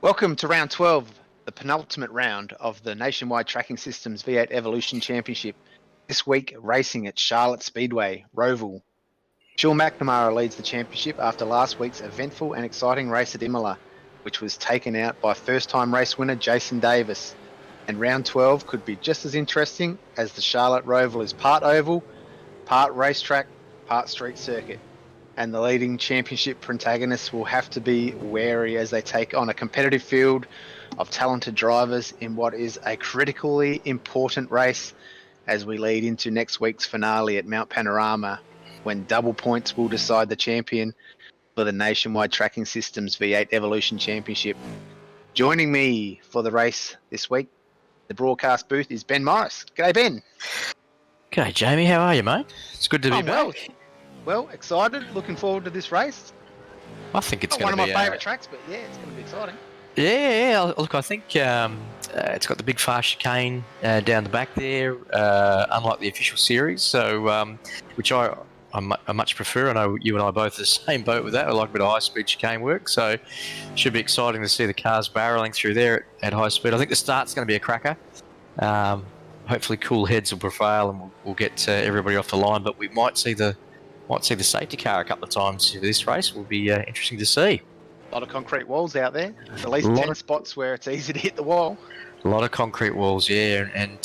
Welcome to round 12, the penultimate round of the Nationwide Tracking Systems V8 Evolution Championship. This week, racing at Charlotte Speedway, Roval. Sean McNamara leads the championship after last week's eventful and exciting race at Imola, which was taken out by first-time race winner Jason Davis. And round 12 could be just as interesting as the Charlotte Roval is part oval, part racetrack, part street circuit. And the leading championship protagonists will have to be wary as they take on a competitive field of talented drivers in what is a critically important race as we lead into next week's finale at Mount Panorama, when double points will decide the champion for the Nationwide Tracking Systems V8 Evolution Championship. Joining me for the race this week, the broadcast booth, is Ben Morris. G'day, Ben. G'day, Jamie. How are you, mate? It's good to be back. Well, excited. Looking forward to this race. I think it's Not going to be one of my favourite tracks, but yeah, it's going to be exciting. Yeah. Look, I think it's got the big fast chicane down the back there, unlike the official series. So, which I much prefer. I know you and I are both the same boat with that. I like a bit of high-speed chicane work, so it should be exciting to see the cars barreling through there at high speed. I think the start's going to be a cracker. Hopefully, cool heads will prevail and we'll get everybody off the line. But we might see the safety car a couple of times for this race. Will be interesting to see. A lot of concrete walls out there. At least 10 spots where it's easy to hit the wall. A lot of concrete walls, yeah, and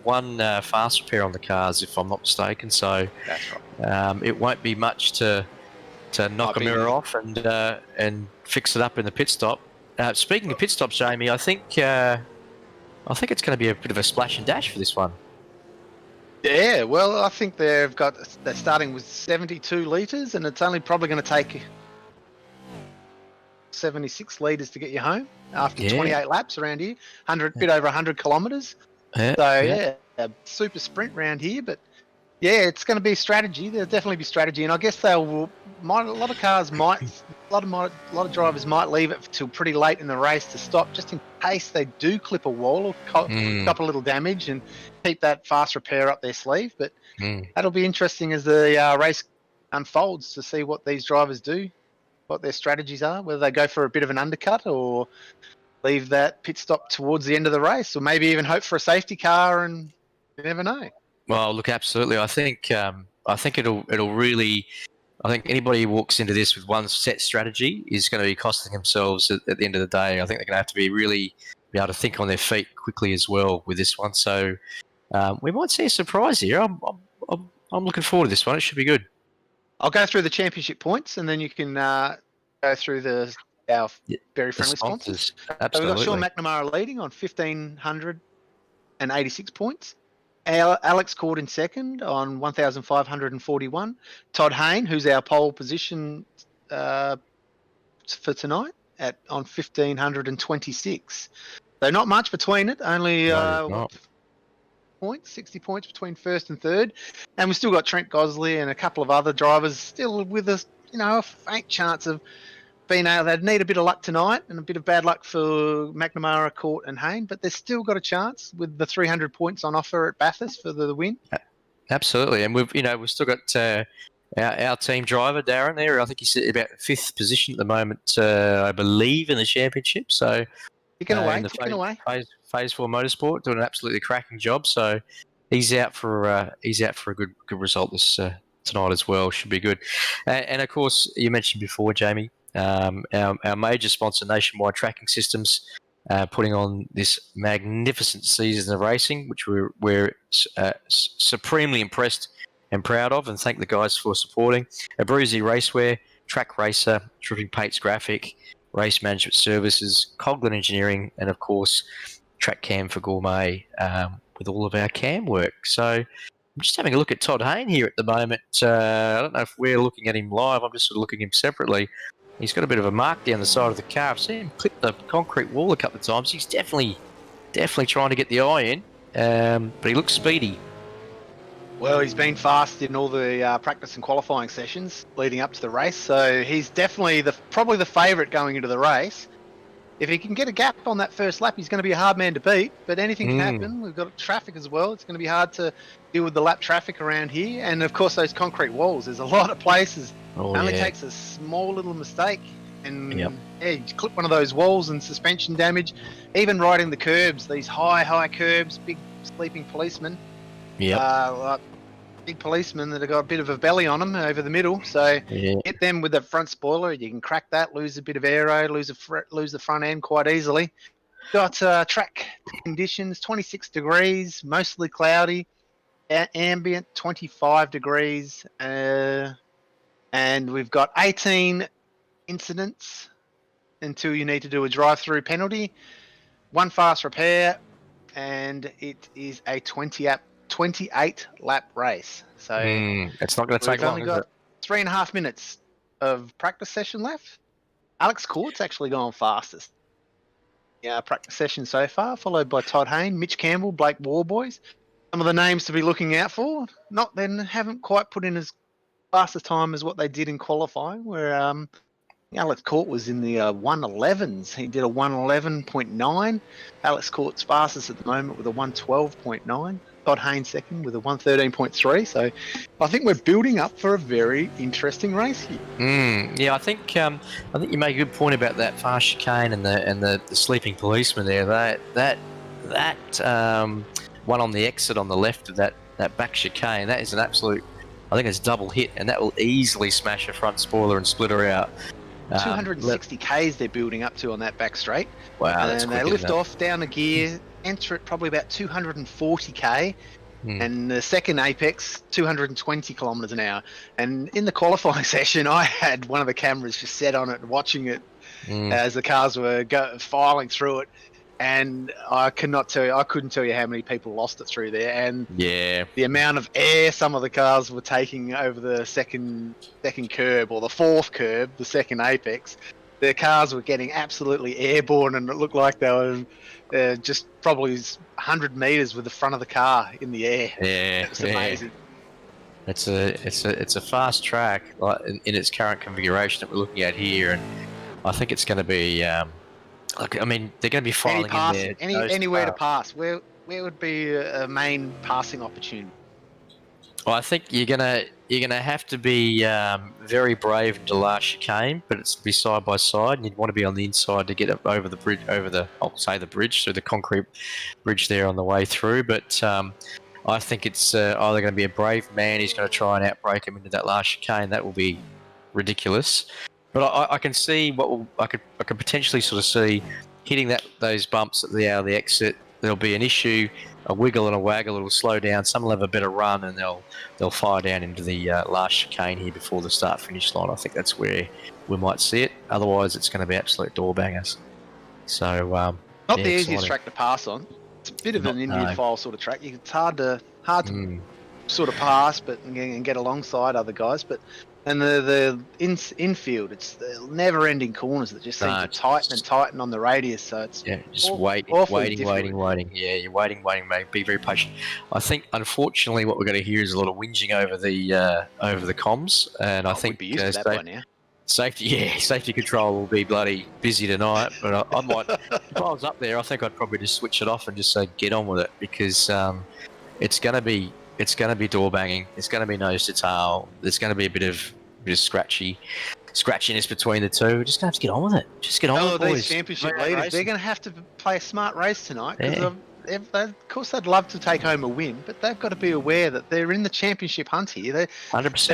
one fast repair on the cars, if I'm not mistaken. So that's right. it won't be much to knock a mirror off and fix it up in the pit stop. Speaking of pit stops, Jamie, I think it's going to be a bit of a splash and dash for this one. Yeah, well, I think they're starting with 72 litres, and it's only probably going to take 76 litres to get you home after 28 laps around here, bit over 100 kilometres. A super sprint round here, but yeah, it's going to be strategy. There'll definitely be strategy, and I guess a lot of drivers might leave it till pretty late in the race to stop, just in case they do clip a wall or cop a little damage, and keep that fast repair up their sleeve. But that'll be interesting as the race unfolds to see what these drivers do, what their strategies are, whether they go for a bit of an undercut or leave that pit stop towards the end of the race, or maybe even hope for a safety car, and you never know. Well, look, absolutely. I think it'll really. I think anybody who walks into this with one set strategy is going to be costing themselves at the end of the day. I think they're going to have to be able to think on their feet quickly as well with this one. So we might see a surprise here. I'm looking forward to this one. It should be good. I'll go through the championship points, and then you can go through our very friendly sponsors. Absolutely. So we've got Sean McNamara leading on 1,586 points. Alex Cord in second on 1,541. Todd Hayne, who's our pole position for tonight, on 1,526. So not much between it, only 60 points between first and third. And we've still got Trent Gosley and a couple of other drivers still with us, a faint chance of being able. They'd need a bit of luck tonight and a bit of bad luck for McNamara, Court and Hayne, but they've still got a chance with the 300 points on offer at Bathurst for the win. Absolutely, and we've still got our team driver Darren there. I think he's at about 5th position at the moment, I believe, in the championship. So ticking away. Phase 4 Motorsport doing an absolutely cracking job. So he's out for a good result this tonight as well. Should be good. And of course, you mentioned before, Jamie. Our major sponsor, Nationwide Tracking Systems, putting on this magnificent season of racing, which we're supremely impressed and proud of, and thank the guys for supporting. Abruzzi Racewear, Track Racer, Tripping Pates Graphic, Race Management Services, Coghlan Engineering, and of course, Track Cam for Gourmet, with all of our cam work. So I'm just having a look at Todd Hayne here at the moment. I don't know if we're looking at him live. I'm just sort of looking at him separately. He's got a bit of a mark down the side of the car. I've seen him clip the concrete wall a couple of times. He's definitely trying to get the eye in, but he looks speedy. Well, he's been fast in all the practice and qualifying sessions leading up to the race, so he's definitely probably the favourite going into the race. If he can get a gap on that first lap, he's going to be a hard man to beat, but anything can happen. We've got traffic as well. It's going to be hard to deal with the lap traffic around here, and of course those concrete walls. There's a lot of places. It only takes a small little mistake And Yep. yeah, you clip one of those walls and suspension damage. Even riding the curbs, these high curbs, big sleeping policemen. Yep. Like big policemen that have got a bit of a belly on them over the middle. So Yeah. hit them with the front spoiler. You can crack that, lose a bit of aero, lose the front end quite easily. Got track conditions: 26 degrees, mostly cloudy, ambient 25 degrees, and we've got 18 incidents until you need to do a drive-through penalty, one fast repair, and it is a 28 lap race. So It's not going to take we've long, only is got it? 3.5 minutes of practice session left. Alex Court's actually gone fastest. Yeah, practice session so far, followed by Todd Hayne, Mitch Campbell, Blake Warboys. Some of the names to be looking out for. Haven't quite put in as fast a time as what they did in qualifying, where Alex Court was in the 111s. He did a 111.9. Alex Court's fastest at the moment with a 112.9. Todd Haynes second with a 113.3. So I think we're building up for a very interesting race here. Yeah, I think you made a good point about that fast chicane and the sleeping policeman there. That one on the exit on the left of that back chicane, that is an absolute, I think it's double hit, and that will easily smash a front spoiler and split her out. 260 Ks they're building up to on that back straight. Wow, that's and quick, they lift isn't it? off down a gear, enter at probably about 240 K. And the second apex, 220 kilometers an hour. And in the qualifying session, I had one of the cameras just set on it and watching it as the cars were filing through it. And I couldn't tell you how many people lost it through there. And Yeah. the amount of air some of the cars were taking over the second curb, or the fourth curb, the second apex. The cars were getting absolutely airborne, and it looked like they were just probably 100 meters with the front of the car in the air. Yeah, It's amazing. It's a fast track, like in its current configuration that we're looking at here, and I think it's going to be. Look, I mean, they're going to be filing in there. Anywhere to pass. Where would be a main passing opportunity? Well, I think you're gonna have to be very brave into the last chicane, but it's to be side by side, and you'd want to be on the inside to get up over the bridge, the bridge, so the concrete bridge there on the way through. But I think it's either going to be a brave man who's going to try and outbrake him into that last chicane. That will be ridiculous. But I can see I could potentially sort of see hitting those bumps at the out of the exit. There'll be an issue, a wiggle and a waggle. It'll slow down. Some will have a better run, and they'll fire down into the last chicane here before the start-finish line. I think that's where we might see it. Otherwise, it's going to be absolute door bangers. So not the easiest track to pass on. It's a bit of an Indian file sort of track. It's hard to sort of pass, but and get alongside other guys. And the infield, it's the never-ending corners that just seem to tighten on the radius. So it's just waiting. Yeah, you're waiting. Mate. Be very patient. I think, unfortunately, what we're going to hear is a lot of whinging over the comms, and I think we'd be used to that by now. Safety control will be bloody busy tonight. But I might, if I was up there, I think I'd probably just switch it off and just say get on with it, because it's going to be door banging. It's going to be nose to tail. There's going to be a bit of scratchiness between the two. We're just going to have to get on with it. Just get on with it, boys. These championship leaders, they're going to have to play a smart race tonight. Because of course, they'd love to take home a win, but they've got to be aware that they're in the championship hunt here. 100%.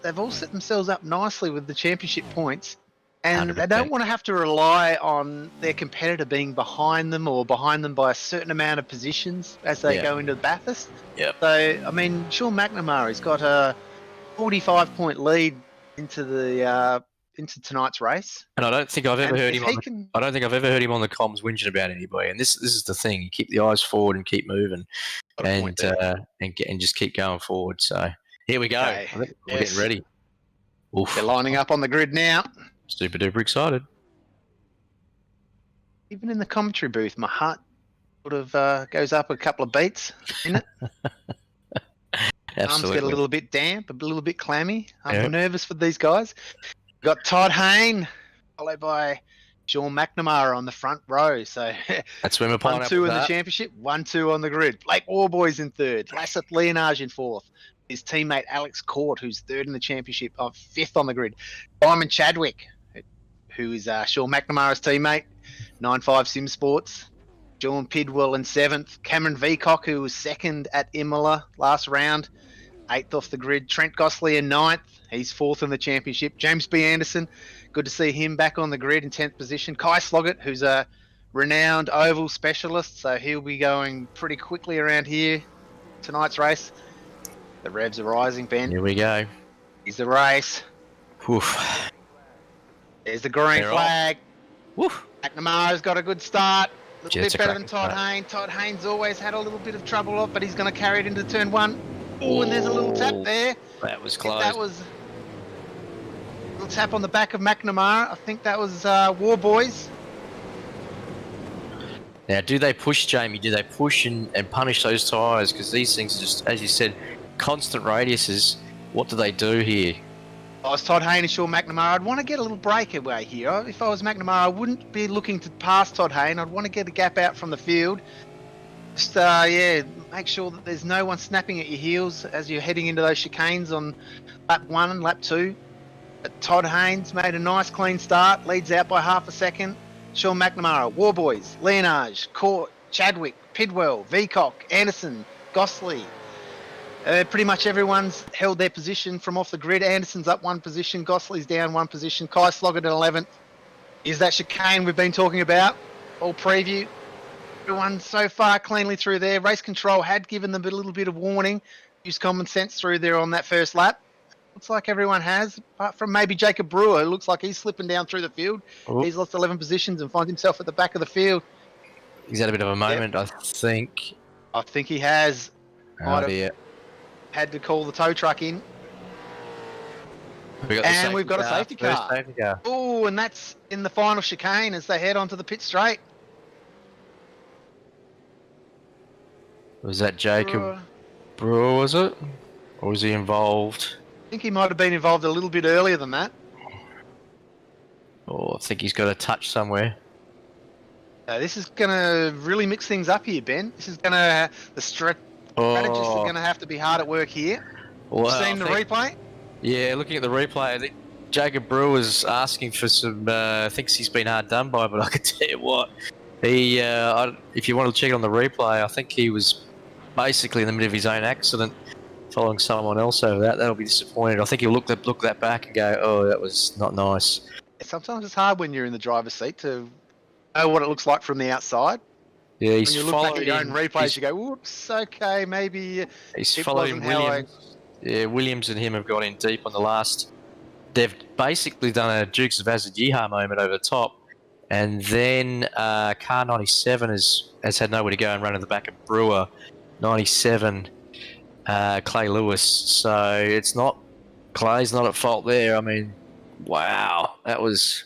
They've all set themselves up nicely with the championship points. And 100%. they don't want to have to rely on their competitor being behind them or behind them by a certain amount of positions as they go into the Bathurst. Yep. So, I mean, Sean McNamara's got a 45-point lead into tonight's race. And I don't think I've ever heard him. I don't think I've ever heard him on the comms whinging about anybody. And this is the thing: you keep the eyes forward and keep moving, and just keep going forward. So here we go. Okay. I think we're getting ready. Oof. They're lining up on the grid now. Super duper excited. Even in the commentary booth, my heart sort of goes up a couple of beats in it. Absolutely. Arms get a little bit damp, a little bit clammy. I'm nervous for these guys. We've got Todd Hayne, followed by Sean McNamara on the front row. So that's when we're 1-2 in the championship, 1-2 on the grid. Blake Warboys in third, Lasseth Leonage in fourth. His teammate Alex Court, who's third in the championship, fifth on the grid. Simon Chadwick, who is Sean McNamara's teammate, 9.5 Sim Sports. John Pidwell in 7th. Cameron Veacock, who was 2nd at Imola last round, 8th off the grid. Trent Gossley in 9th. He's 4th in the championship. James B. Anderson, good to see him back on the grid in 10th position. Kai Sloggett, who's a renowned oval specialist, so he'll be going pretty quickly around here tonight's race. The revs are rising, Ben. Here we go. Here's the race. Oof. There's the green flag. Woof. McNamara's got a good start. A little It's bit a better than Todd Haynes. Todd Haynes always had a little bit of trouble off, but he's going to carry it into turn 1. Oh, and there's a little tap there. That was close. That was a little tap on the back of McNamara. I think that was War Boys. Now, do they push, Jamie? Do they push and punish those tyres? Because these things are just, as you said, constant radiuses. What do they do here? I was Todd Haynes and Sean McNamara. I'd want to get a little breakaway here. If I was McNamara, I wouldn't be looking to pass Todd Haynes. I'd want to get a gap out from the field. Just, make sure that there's no one snapping at your heels as you're heading into those chicanes on lap 1 and lap 2. But Todd Haynes made a nice clean start, leads out by half a second. Sean McNamara, Warboys, Leonage, Court, Chadwick, Pidwell, Veacock, Anderson, Gossley. Pretty much everyone's held their position from off the grid. Anderson's up 1 position, Gossley's down 1 position, Kai Sloggett at 11th. Is that chicane we've been talking about? All preview. Everyone so far cleanly through there. Race control had given them a little bit of warning. Used common sense through there on that first lap. Looks like everyone has, apart from maybe Jacob Brewer, who looks like he's slipping down through the field. Oh. He's lost 11 positions and finds himself at the back of the field. He's had a bit of a moment, I think. I think he has. Oh, dear. Had to call the tow truck in. We've got a safety car. Safety car. Oh, and that's in the final chicane as they head onto the pit straight. Was that Jacob Brewer, was it? Or was he involved? I think he might have been involved a little bit earlier than that. Oh, I think he's got a touch somewhere. This is going to really mix things up here, Ben. This is going to... The strategists are going to have to be hard at work here. Well, Seen the replay? Yeah, looking at the replay, I think Jacob Brewer's asking for some... thinks he's been hard done by, but I can tell you what. He, if you want to check on the replay, I think he was basically in the middle of his own accident, following someone else over that. That'll be disappointed. I think he'll look that back and go, "Oh, that was not nice." Sometimes it's hard when you're in the driver's seat to know what it looks like from the outside. Yeah, he's when you look back at your own replays, you go, "Whoops, okay, maybe." He's following Williams. Yeah, Williams and him have gone in deep on the last. They've basically done a Dukes of Hazzard Yeehaw moment over the top, and then car 97 has had nowhere to go and run in the back of Brewer. 97, Clay Lewis. So it's not Clay's not at fault there. I mean, wow, that was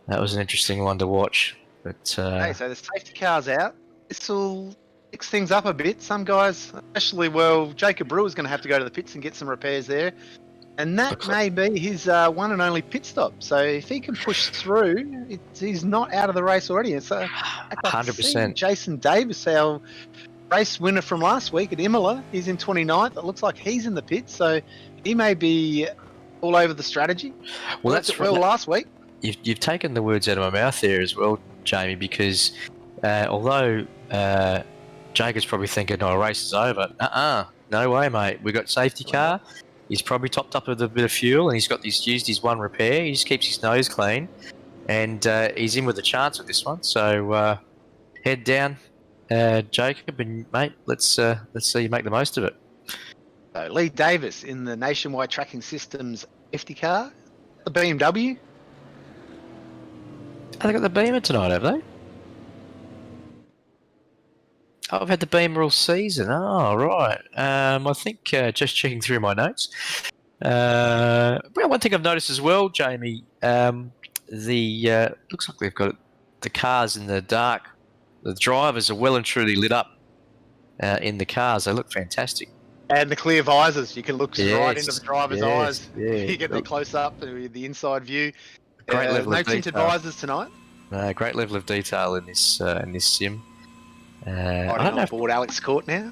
an interesting one to watch. But hey, so the safety car's out. This will mix things up a bit. Some guys, especially Jacob Brewer's going to have to go to the pits and get some repairs there, and that may be his one and only pit stop. So if he can push through, he's not out of the race already. It's 100%. Jason Davis, our race winner from last week at Imola, he's in 29th. It looks like he's in the pits, so he may be all over the strategy. Well, that's last week. You've taken the words out of my mouth there as well, Jamie, because although Jacob's probably thinking, "Oh, race is over," no way, mate. We got safety car. He's probably topped up with a bit of fuel, and he's used his one repair. He just keeps his nose clean, and he's in with a chance with this one. So head down, Jacob, and mate, let's see you make the most of it. So Lee Davis in the Nationwide Tracking Systems safety car, the BMW. Have they got the Beamer tonight, have they? Oh, I've had the Beamer all season. Oh, right. I think just checking through my notes. One thing I've noticed as well, Jamie, looks like they've got the cars in the dark. The drivers are well and truly lit up in the cars. They look fantastic. And the clear visors. You can look right into the driver's eyes. Yeah. You get the close up, the inside view. Great level no of detail. tinted visors tonight. Great level of detail in this sim. I don't know. Board Alex Court now,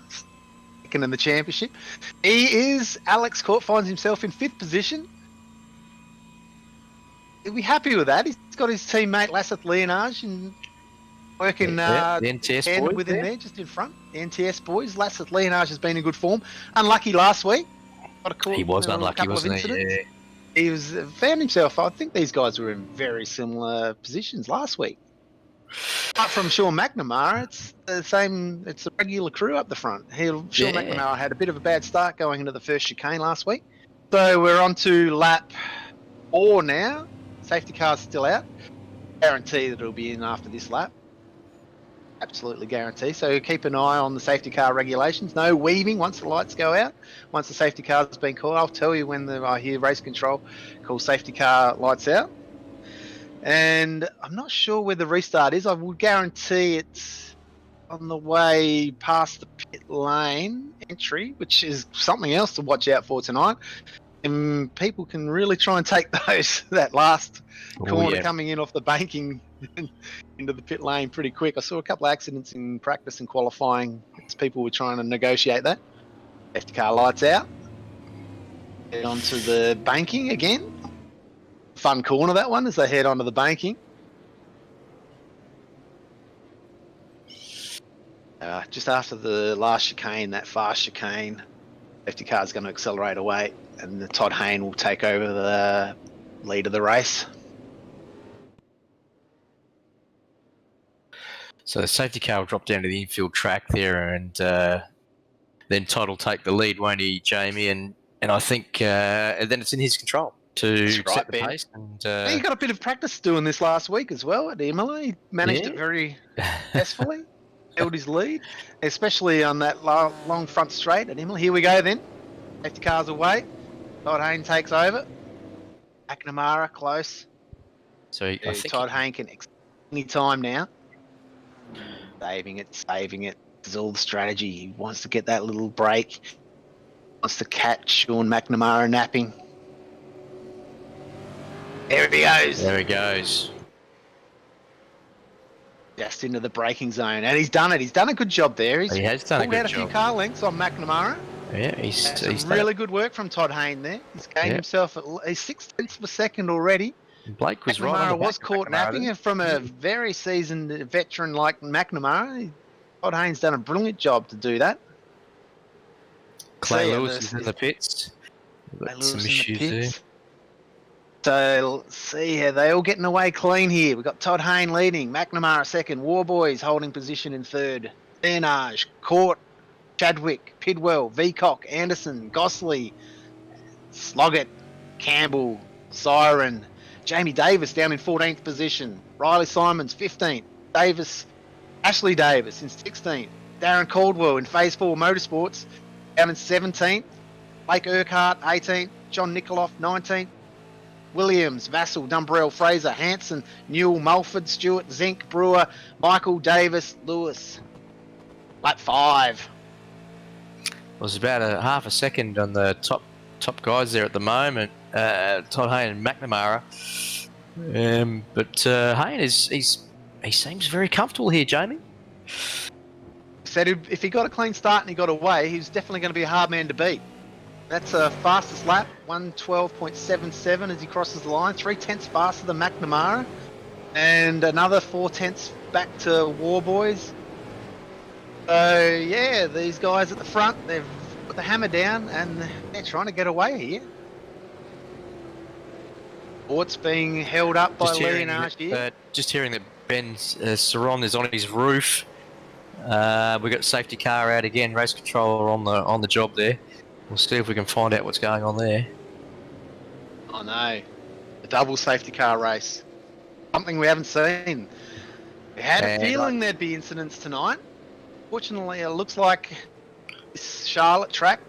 second in the championship. Alex Court finds himself in 5th position. he'll be happy with that. He's got his teammate Lasseth Leonage and working The NTS hand boys with him there, just in front. The NTS boys. Lasseth Leonage has been in good form. Unlucky last week. He was unlucky, couple wasn't of he? incidents. Yeah. He was found himself. I think these guys were in very similar positions last week. Apart from Sean McNamara, it's the same. It's the regular crew up the front. Sean McNamara had a bit of a bad start going into the first chicane last week. So we're on to lap 4 now. Safety car's still out. Guarantee that it'll be in after this lap. Absolutely guarantee. So keep an eye on the safety car regulations. No weaving once the lights go out. Once the safety car's been called, I'll tell you when I hear race control call safety car lights out. And I'm not sure where the restart is. I would guarantee it's on the way past the pit lane entry, which is something else to watch out for tonight. And people can really try and take that last corner coming in off the banking into the pit lane pretty quick. I saw a couple of accidents in practice and qualifying as people were trying to negotiate that. Safety car lights out. Head onto the banking again. Fun corner, that one, as they head onto the banking. Just after the last chicane, that fast chicane, safety car is going to accelerate away, and Todd Hayne will take over the lead of the race. So the safety car will drop down to the infield track there, and then Todd will take the lead, won't he, Jamie? And I think and then it's in his control to set the pace. And he got a bit of practice doing this last week as well at Imola. He managed it very successfully. Held his lead, especially on that long front straight at Imola. Here we go then. Safety car's away. Todd Hayne takes over. McNamara close. So I think Todd Hayne can any time now. Saving it. This is all the strategy. He wants to get that little break. Wants to catch Sean McNamara napping. There he goes. Just into the braking zone, and he's done it. He's done a good job there. He has done a good job. Pulled out a few car lengths on McNamara. Yeah, he's really good work from Todd Hayne there. He's gained himself a 6/10 of a second already. Blake was McNamara right. Was caught napping, and from a very seasoned veteran like McNamara, Todd Hayne's done a brilliant job to do that. Clay Lewis is in the pits. Some issues there. So let's see here. They all getting away clean here. We've got Todd Hayne leading, McNamara second, Warboys holding position in third, Bernage, Court, Chadwick, Pidwell, Veacock, Anderson, Gosley, Sloggett, Campbell, Siren, Jamie Davis down in 14th position, Riley Simons 15th, Ashley Davis in 16th, Darren Caldwell in Phase 4 Motorsports down in 17th, Blake Urquhart 18th, John Nikoloff 19th, Williams, Vassell, Dumbrell, Fraser, Hanson, Newell, Mulford, Stewart, Zink, Brewer, Michael, Davis, Lewis. Lap 5. Was about a half a second on the top guys there at the moment. Todd Hayne and McNamara. But Hayne he seems very comfortable here, Jamie. Said if he got a clean start and he got away, he was definitely going to be a hard man to beat. That's a fastest lap, 1:12.77 as he crosses the line, 3/10 faster than McNamara, and another 4/10 back to Warboys. So yeah, these guys at the front, they've put the hammer down and they're trying to get away here. Ort's being held up by Leonage here. Just hearing that Ben Saron is on his roof. We've got safety car out again, race controller on the job there. We'll see if we can find out what's going on there. Oh no, a double safety car race. Something we haven't seen. We had a feeling there'd be incidents tonight. Fortunately, it looks like this Charlotte track.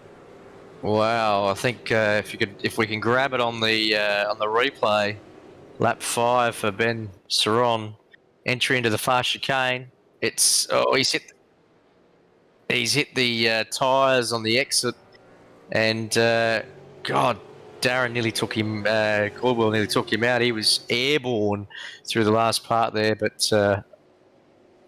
Wow, I think if we can grab it on the replay, lap 5 for Ben Saron, entry into the fast chicane. He's hit the tyres on the exit. And, God, Darren nearly took him, Caldwell nearly took him out. He was airborne through the last part there. But,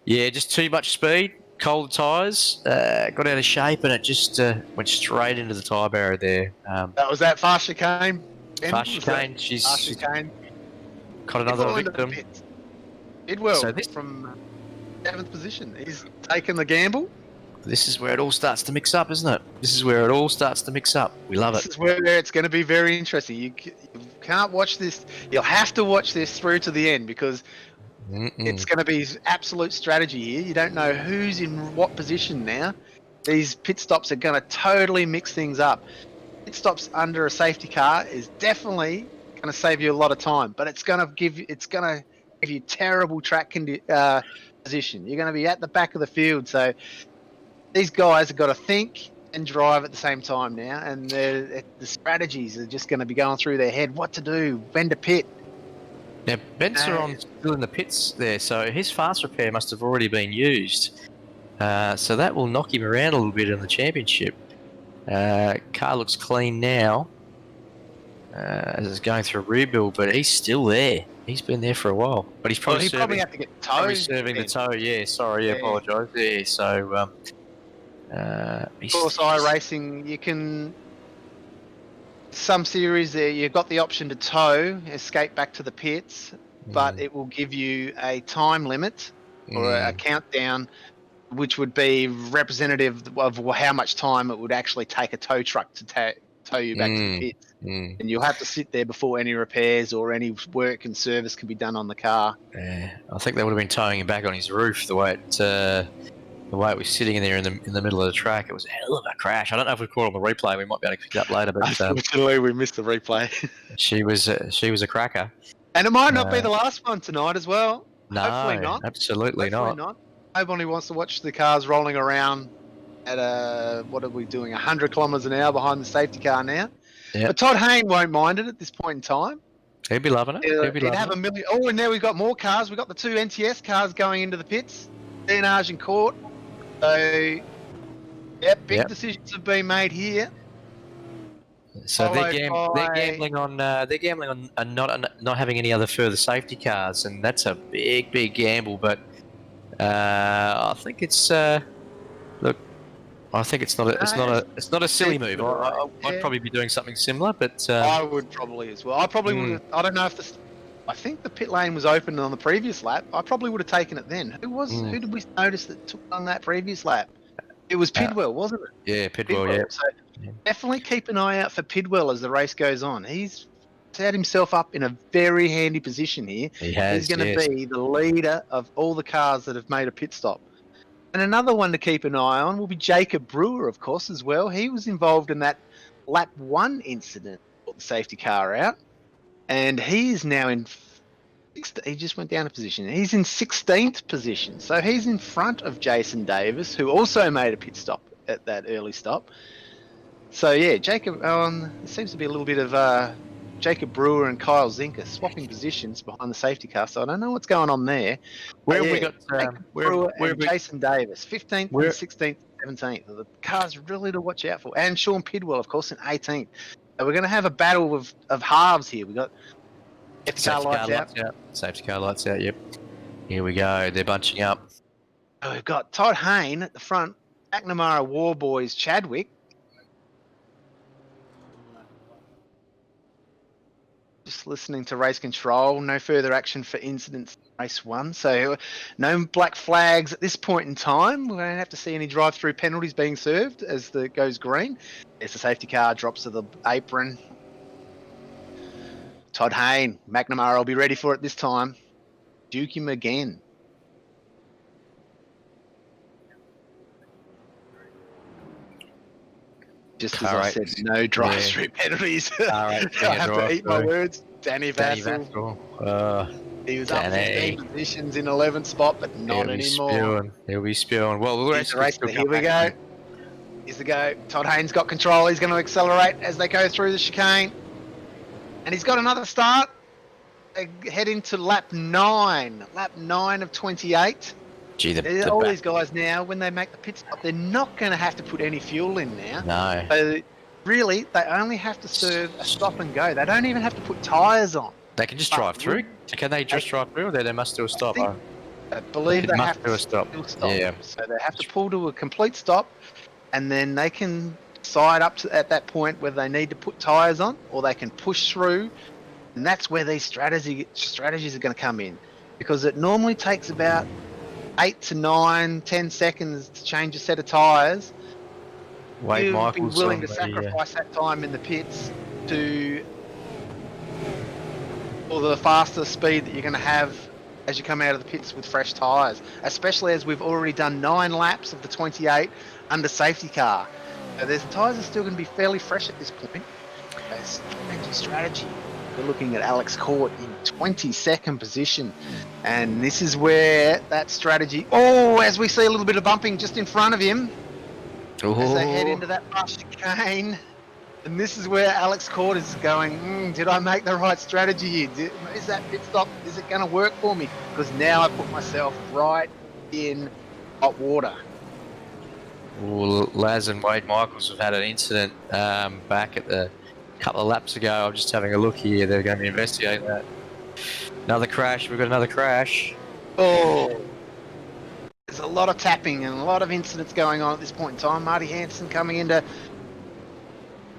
just too much speed, cold tyres, got out of shape, and it just went straight into the tyre barrier there. That was that fast chicane? Fast chicane. Caught another Bidwell into the victim. pits. Bidwell So this- from 7th position. He's taken the gamble. This is where it all starts to mix up, isn't it? This is where it all starts to mix up. We love This it. is where it's going to be very interesting. You can't watch this. You'll have to watch this through to the end because it's going to be absolute strategy here. You don't know who's in what position now. These pit stops are going to totally mix things up. Pit stops under a safety car is definitely going to save you a lot of time, but it's going to give you terrible track position. You're going to be at the back of the field, so these guys have got to think and drive at the same time now, and the strategies are just going to be going through their head. What to do? When to pit? Now, Benseron's still in the pits there, so his fast repair must have already been used. So that will knock him around a little bit in the championship. Car looks clean now as it's going through a rebuild, but he's still there. He's been there for a while, but he's probably Probably have to get towed. Probably serving the tow. Yeah, sorry, apologise. Yeah, so of course, iRacing, you can. Some series there, you've got the option to tow, escape back to the pits, but it will give you a time limit or a countdown, which would be representative of how much time it would actually take a tow truck to tow you back to the pits. And you'll have to sit there before any repairs or any work and service can be done on the car. Yeah, I think they would have been towing him back on his roof the way it was sitting in there in the middle of the track. It was a hell of a crash. I don't know if we caught on the replay. We might be able to pick it up later. But unfortunately, we missed the replay. she was a cracker, and it might not be the last one tonight as well. No, hopefully not. Absolutely not. Nobody wants to watch the cars rolling around at what are we doing? 100 kilometres an hour behind the safety car now. Yep. But Todd Hayne won't mind it at this point in time. He'd be loving it. He'd have a million. Oh, and now we've got more cars. We've got the 2 NTS cars going into the pits. DNR's in court. So, big decisions have been made here. So they're gambling on not having any other further safety cars, and that's a big gamble. But I think it's look. I think it's not a silly move. I'd probably be doing something similar, but I would probably as well. I probably would. I don't know if I think the pit lane was open on the previous lap. I probably would have taken it then. Who did we notice that took on that previous lap? It was Pidwell, wasn't it? Yeah, Pidwell. Yeah. So definitely keep an eye out for Pidwell as the race goes on. He's set himself up in a very handy position here. He's going to be the leader of all the cars that have made a pit stop. And another one to keep an eye on will be Jacob Brewer, of course, as well. He was involved in that lap 1 incident, brought the safety car out. And he is now he just went down a position. He's in 16th position. So he's in front of Jason Davis, who also made a pit stop at that early stop. So, yeah, Jacob, there seems to be a little bit of Jacob Brewer and Kyle Zinker swapping positions behind the safety car. So I don't know what's going on there. Where have we got Brewer and Jason Davis, 15th, 16th, 17th. The cars really to watch out for. And Sean Pidwell, of course, in 18th. So we're going to have a battle of halves here. We've got safety car lights out. Safety car lights out, yep. Here we go. They're bunching up. So we've got Todd Hayne at the front, McNamara War Boys Chadwick. Just listening to race control. No further action for incidents in race 1. So no black flags at this point in time. We don't have to see any drive-through penalties being served as it goes green. There's the safety car, drops to the apron. Todd Hayne, McNamara will be ready for it this time. Duke him again. Just as I said, no drive-through penalties. I have to eat my words. Danny Vassell. He was up 15 positions in 11th spot, but not anymore. He'll be spewing. Well, here we go. Here's the go. Todd Hayne's got control. He's going to accelerate as they go through the chicane. And he's got another start. They head into lap 9. Lap 9 of 28. Gee, all these guys now, when they make the pit stop, they're not going to have to put any fuel in now. No. So really, they only have to serve a stop and go. They don't even have to put tyres on. They can just drive through. Can they just drive through, or they must do a stop? I believe they have to do a stop. Yeah. So they have to pull to a complete stop, and then they can decide at that point whether they need to put tyres on, or they can push through And that's where these strategies are going to come in, because it normally takes about 8 to 9, 10 seconds to change a set of tyres. Wade You'd be Michaels willing on to the, sacrifice that time in the pits for the faster speed that you're going to have as you come out of the pits with fresh tyres, especially as we've already done 9 laps of the 28 under safety car. So the tyres are still going to be fairly fresh at this point. As strategy, we're looking at Alex Court in 22nd position, and this is where that strategy. Oh, as we see a little bit of bumping just in front of him as they head into that last chicane, and this is where Alex Court is going. Did I make the right strategy here? Is that pit stop? Is it going to work for me? Because now I put myself right in hot water. Well, Laz and Wade Michaels have had an incident back at the couple of laps ago. I'm just having a look here. They're going to be investigating that. Another crash. We've got another crash. Oh, there's a lot of tapping and a lot of incidents going on at this point in time. Marty Hansen coming into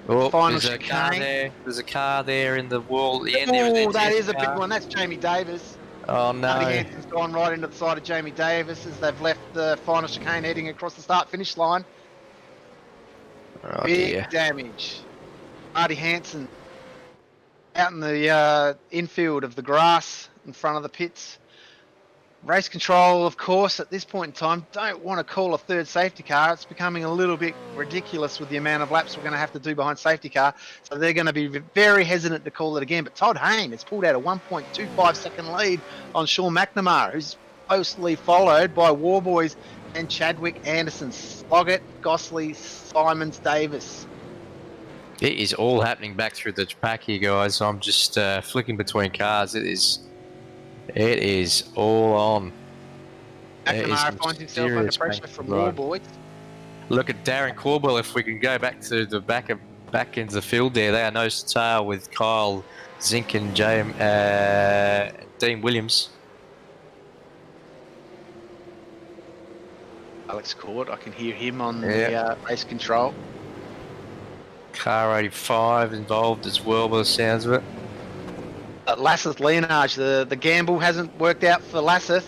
final there's a car chicane. there. There's a car there in the wall. The end Oh, that is a big one. That's Jamie Davis. Oh no! Marty Hansen's gone right into the side of Jamie Davis as they've left the final chicane heading across the start-finish line. Oh, big dear. damage. Marty Hansen out in the infield of the grass in front of the pits. Race control, of course, at this point in time, don't want to call a third safety car. It's becoming a little bit ridiculous with the amount of laps we're going to have to do behind safety car. So they're going to be very hesitant to call it again. But Todd Hayne has pulled out a 1.25 second lead on Sean McNamara, who's closely followed by Warboys and Chadwick Anderson, Sloggett, Gosling, Simons, Davis. It is all happening back through the pack here, guys. I'm just flicking between cars. It is all on. McNamara finds himself under pressure from Warboys. Look at Darren Corbell. If we can go back to the back into the field there, they are nose to tail with Kyle Zink and Dean Williams. Alex Court, I can hear him on the race control. Car 85 involved as well by the sounds of it. Lasseth Leonage, the gamble hasn't worked out for Lasseth.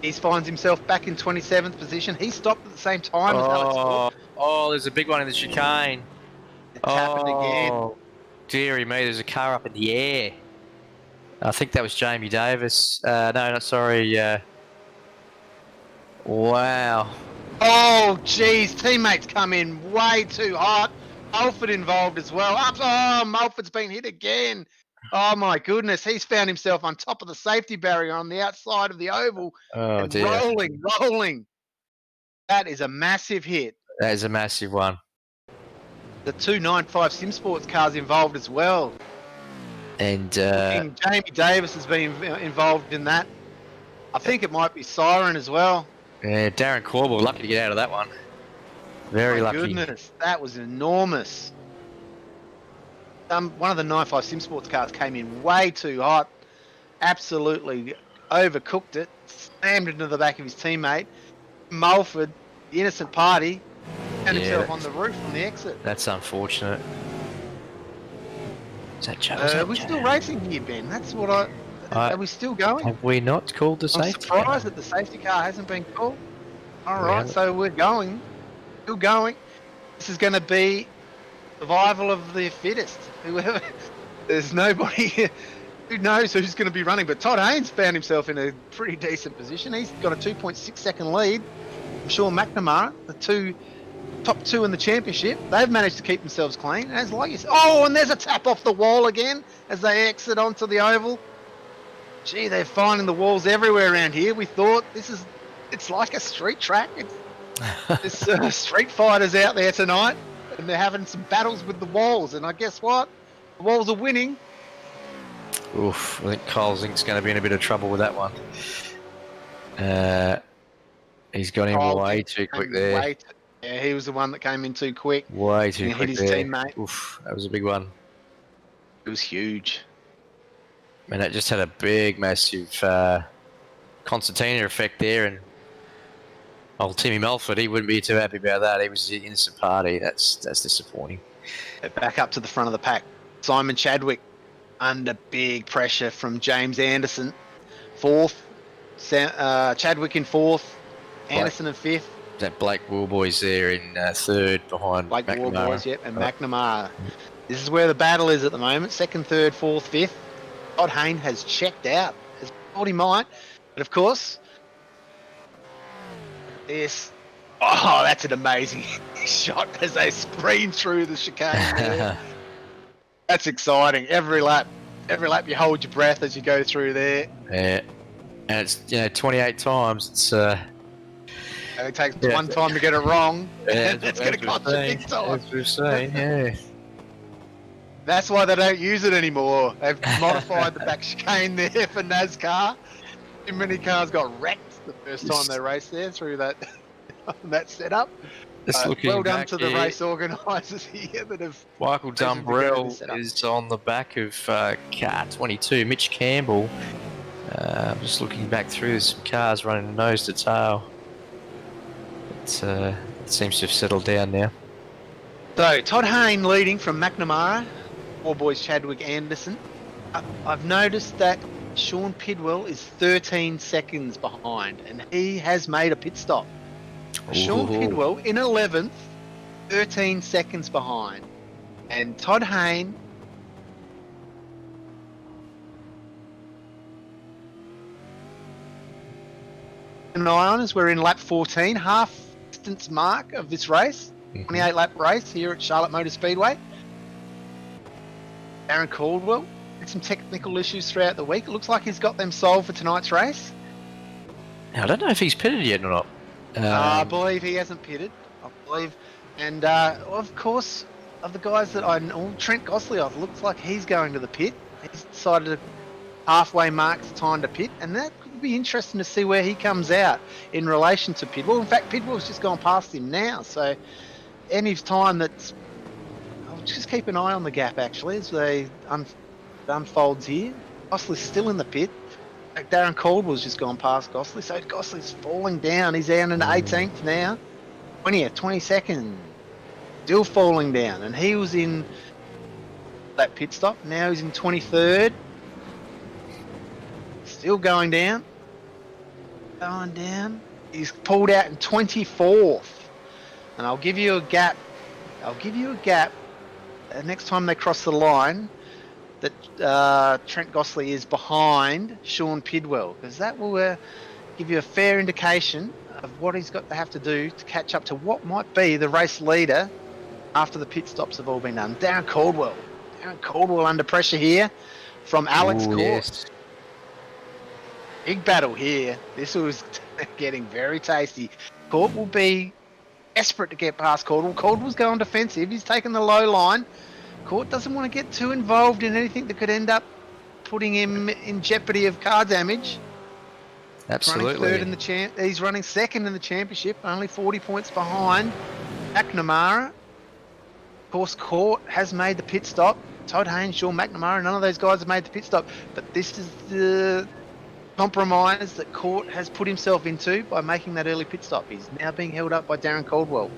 He finds himself back in 27th position. He stopped at the same time as Alex Court. Oh, there's a big one in the chicane. It's happened again. Dearie me, there's a car up in the air. I think that was Jamie Davis. Sorry. Wow. Oh, geez. Teammates come in way too hot. Mulford involved as well. Mulford's been hit again. Oh, my goodness. He's found himself on top of the safety barrier on the outside of the oval. Oh, and dear. Rolling. That is a massive hit. That is a massive one. The 295 Sim Sports cars involved as well. And Jamie Davis has been involved in that. I think it might be Siren as well. Yeah, Darren Corbell, lucky to get out of that one. Very lucky. Goodness, that was enormous. One of the 95 Sim Sports cars came in way too hot. Absolutely overcooked it. Slammed into the back of his teammate. Mulford, the innocent party, found himself on the roof on the exit. That's unfortunate. Is that Joe? Are we still racing here, Ben? That's what are we still going? Have we not called the safety car? I'm surprised that the safety car hasn't been called. All right, so we're going. Still going. This is going to be survival of the fittest. There's nobody who knows who's going to be running, but Todd Haynes found himself in a pretty decent position. He's got a 2.6 second lead from Sean McNamara, the top two in the championship. They've managed to keep themselves clean. As like you said, and there's a tap off the wall again as they exit onto the oval. Gee, they're finding the walls everywhere around here. We thought it's like a street track. There's street fighters out there tonight, and they're having some battles with the walls. And I guess what? The walls are winning. Oof, I think Kyle Zink's going to be in a bit of trouble with that one. He's got in way too quick there. Yeah, he was the one that came in too quick. Way too quick hit his there. teammate. Oof, that was a big one. It was huge. Man, that just had a big, massive concertina effect there, and old Timmy Melford, he wouldn't be too happy about that. He was the innocent party. That's disappointing. Back up to the front of the pack. Simon Chadwick under big pressure from James Anderson. Fourth, Chadwick in fourth, Anderson in fifth. That Blake Woolboys there in third behind Blake McNamara. Woolboys, yep, and McNamara. This is where the battle is at the moment. Second, third, fourth, fifth. Todd Hayne has checked out. Has thought he might. But of course, this... Oh, that's an amazing shot as they screen through the chicane there. That's exciting. Every lap you hold your breath as you go through there. Yeah. And it's 28 times. It's and it takes one time to get it wrong. Yeah, it's going to cost you big time. As we're saying, yeah. That's why they don't use it anymore. They've modified the back chicane there for NASCAR. Too many cars got wrecked the first time they raced there through that setup. Well done to the race organisers here that have... Michael Dumbrell is on the back of car 22. Mitch Campbell. I'm just looking back through, there's some cars running nose to tail. It seems to have settled down now. So, Todd Hayne leading from McNamara. Four boys Chadwick Anderson. I've noticed that Sean Pidwell is 13 seconds behind, and he has made a pit stop. Sean Pidwell in 11th, 13 seconds behind. And Todd Hayne... an eye on as we're in lap 14, half distance mark of this race. 28 lap race here at Charlotte Motor Speedway. Aaron Caldwell had some technical issues throughout the week. It looks like he's got them solved for tonight's race. Now, I don't know if he's pitted yet or not. I believe he hasn't pitted. I believe. And of course, of the guys that I know, Trent Gosselin looks like he's going to the pit. He's decided to halfway mark the time to pit, and that could be interesting to see where he comes out in relation to Pidwell. In fact, Pidwell's just gone past him now, so any time that's... I'll just keep an eye on the gap, actually, as they unfolds here. Gosselin's still in the pit. In fact, Darren Caldwell's just gone past Gosselin, so Gosselin's falling down. He's down in 18th now. 20th, 22nd. Still falling down, and he was in that pit stop. Now he's in 23rd. Still going down. Going down. He's pulled out in 24th. And I'll give you a gap. Next time they cross the line, that Trent Gosselin is behind Sean Pidwell, because that will give you a fair indication of what he's got to have to do to catch up to what might be the race leader after the pit stops have all been done. Darren Caldwell under pressure here from Alex Court. Yes. Big battle here. This was getting very tasty. Court will be desperate to get past Caldwell. Caldwell's going defensive. He's taking the low line. Court doesn't want to get too involved in anything that could end up putting him in jeopardy of car damage. Absolutely. He's running second in the championship, only 40 points behind McNamara. Of course, Court has made the pit stop. Todd Haynes, Sean McNamara, none of those guys have made the pit stop. But this is the compromise that Court has put himself into by making that early pit stop. He's now being held up by Darren Caldwell.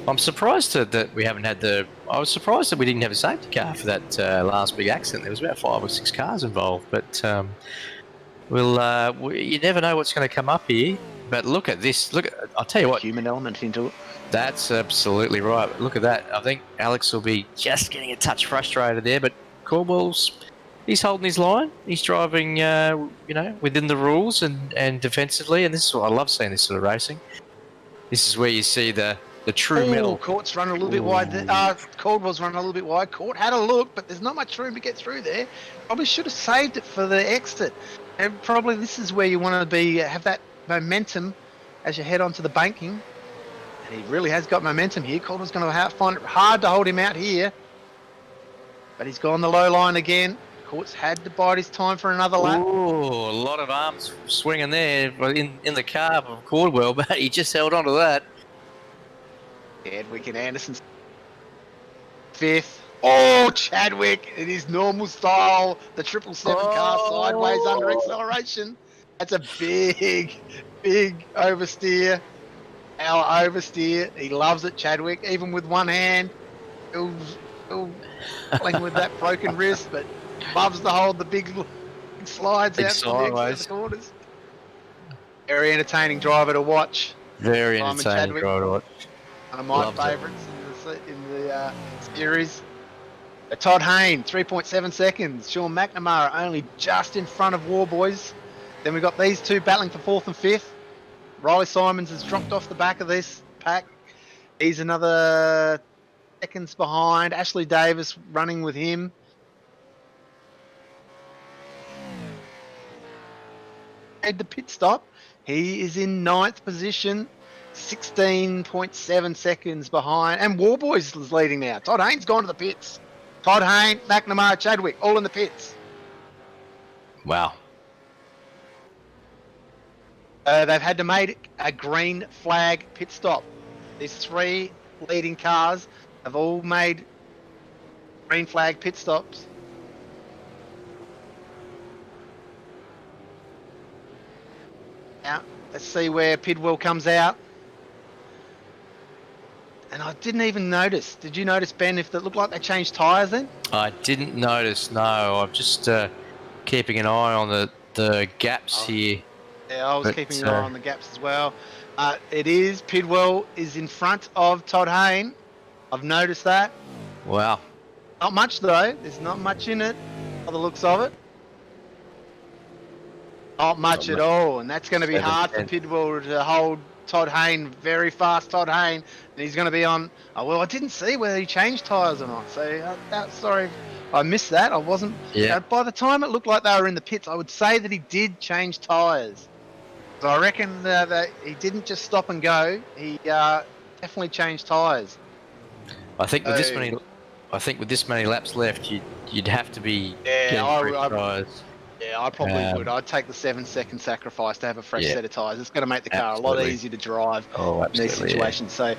I'm surprised that we haven't had I was surprised that we didn't have a safety car for that last big accident. There was about 5 or 6 cars involved, but you never know what's going to come up here. But look at this. I'll tell you what. Human element into it. That's absolutely right. Look at that. I think Alex will be just getting a touch frustrated there, but he's holding his line. He's driving, within the rules and defensively. And this is what I love seeing this sort of racing. This is where you see the true metal. Court's running a little bit wide. Caldwell's running a little bit wide. Court had a look, but there's not much room to get through there. Probably should have saved it for the exit. And probably this is where you want to have that momentum as you head onto the banking. And he really has got momentum here. Caldwell's going to find it hard to hold him out here. But he's gone the low line again. Court's had to bide his time for another lap. Oh, a lot of arms swinging there in the car of Caldwell, but he just held on to that. Chadwick and Anderson 5th. Oh, Chadwick in his normal style. The 777 car sideways under acceleration. That's a big oversteer. Our oversteer. He loves it, Chadwick. Even with one hand, he'll playing with that broken wrist, but Loves to hold the big slides Big out on the exit of the sideways. corners. Very entertaining driver to watch. Very Simon entertaining Chadwick, driver to watch. one of my Loves it. favourites in the series. Todd Hayne, 3.7 seconds. Sean McNamara only just in front of Warboys. Then we've got these two battling for 4th and 5th. Riley Simons has dropped off the back of this pack. He's another seconds behind. Ashley Davis running with him. Made the pit stop. He is in 9th position, 16.7 seconds behind. And Warboys is leading now. Todd Hayne's gone to the pits. Todd Hayne, McNamara, Chadwick, all in the pits. Wow. They've had to make a green flag pit stop. These 3 leading cars have all made green flag pit stops. Now, let's see where Pidwell comes out. And I didn't even notice. Did you notice, Ben, if it looked like they changed tyres then? I didn't notice, no. I'm just keeping an eye on the gaps here. Yeah, I was keeping an eye on the gaps as well. It is. Pidwell is in front of Todd Hayne. I've noticed that. Wow. Not much, though. There's not much in it, by the looks of it. Not much at all. And that's going to be hard for Pidwell to hold Todd Hayne, very fast Todd Hayne. And he's going to be on... Oh, well, I didn't see whether he changed tyres or not. So, sorry, I missed that. I wasn't... Yeah. By the time it looked like they were in the pits, I would say that he did change tyres. So I reckon that he didn't just stop and go. He definitely changed tyres. I think with this many laps left, you'd have to be getting fresh tyres. Yeah, I probably would. I'd take the 7-second sacrifice to have a fresh set of tyres. It's going to make the car a lot easier to drive in these situations. So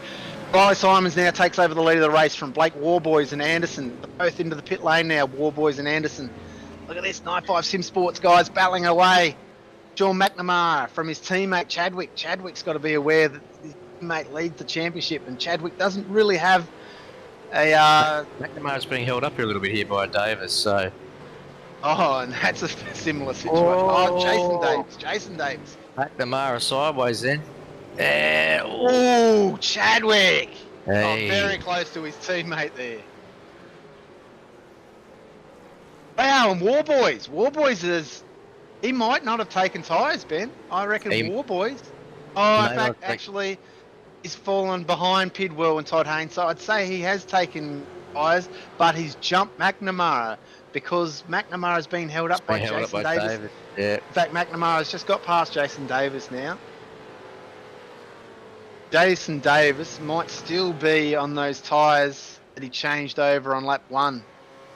Riley Simons now takes over the lead of the race from Blake Warboys and Anderson. They're both into the pit lane now, Warboys and Anderson. Look at this, 9.5 Sim Sports guys battling away. Sean McNamara from his teammate Chadwick. Chadwick's got to be aware that his teammate leads the championship, and Chadwick doesn't really have a... McNamara's being held up here a little bit here by Davis, so... Oh, and that's a similar situation. Oh, Jason Davis. McNamara sideways then. Oh, Chadwick. Hey. Oh, very close to his teammate there. Wow, and Warboys is... He might not have taken tyres, Ben. I reckon Warboys. Oh, in fact, actually, he's fallen behind Pidwell and Todd Hayne. So I'd say he has taken tyres, but he's jumped McNamara because McNamara's been held up by Jason Davis. Yeah. In fact, McNamara's just got past Jason Davis now. Jason Davis might still be on those tyres that he changed over on lap 1.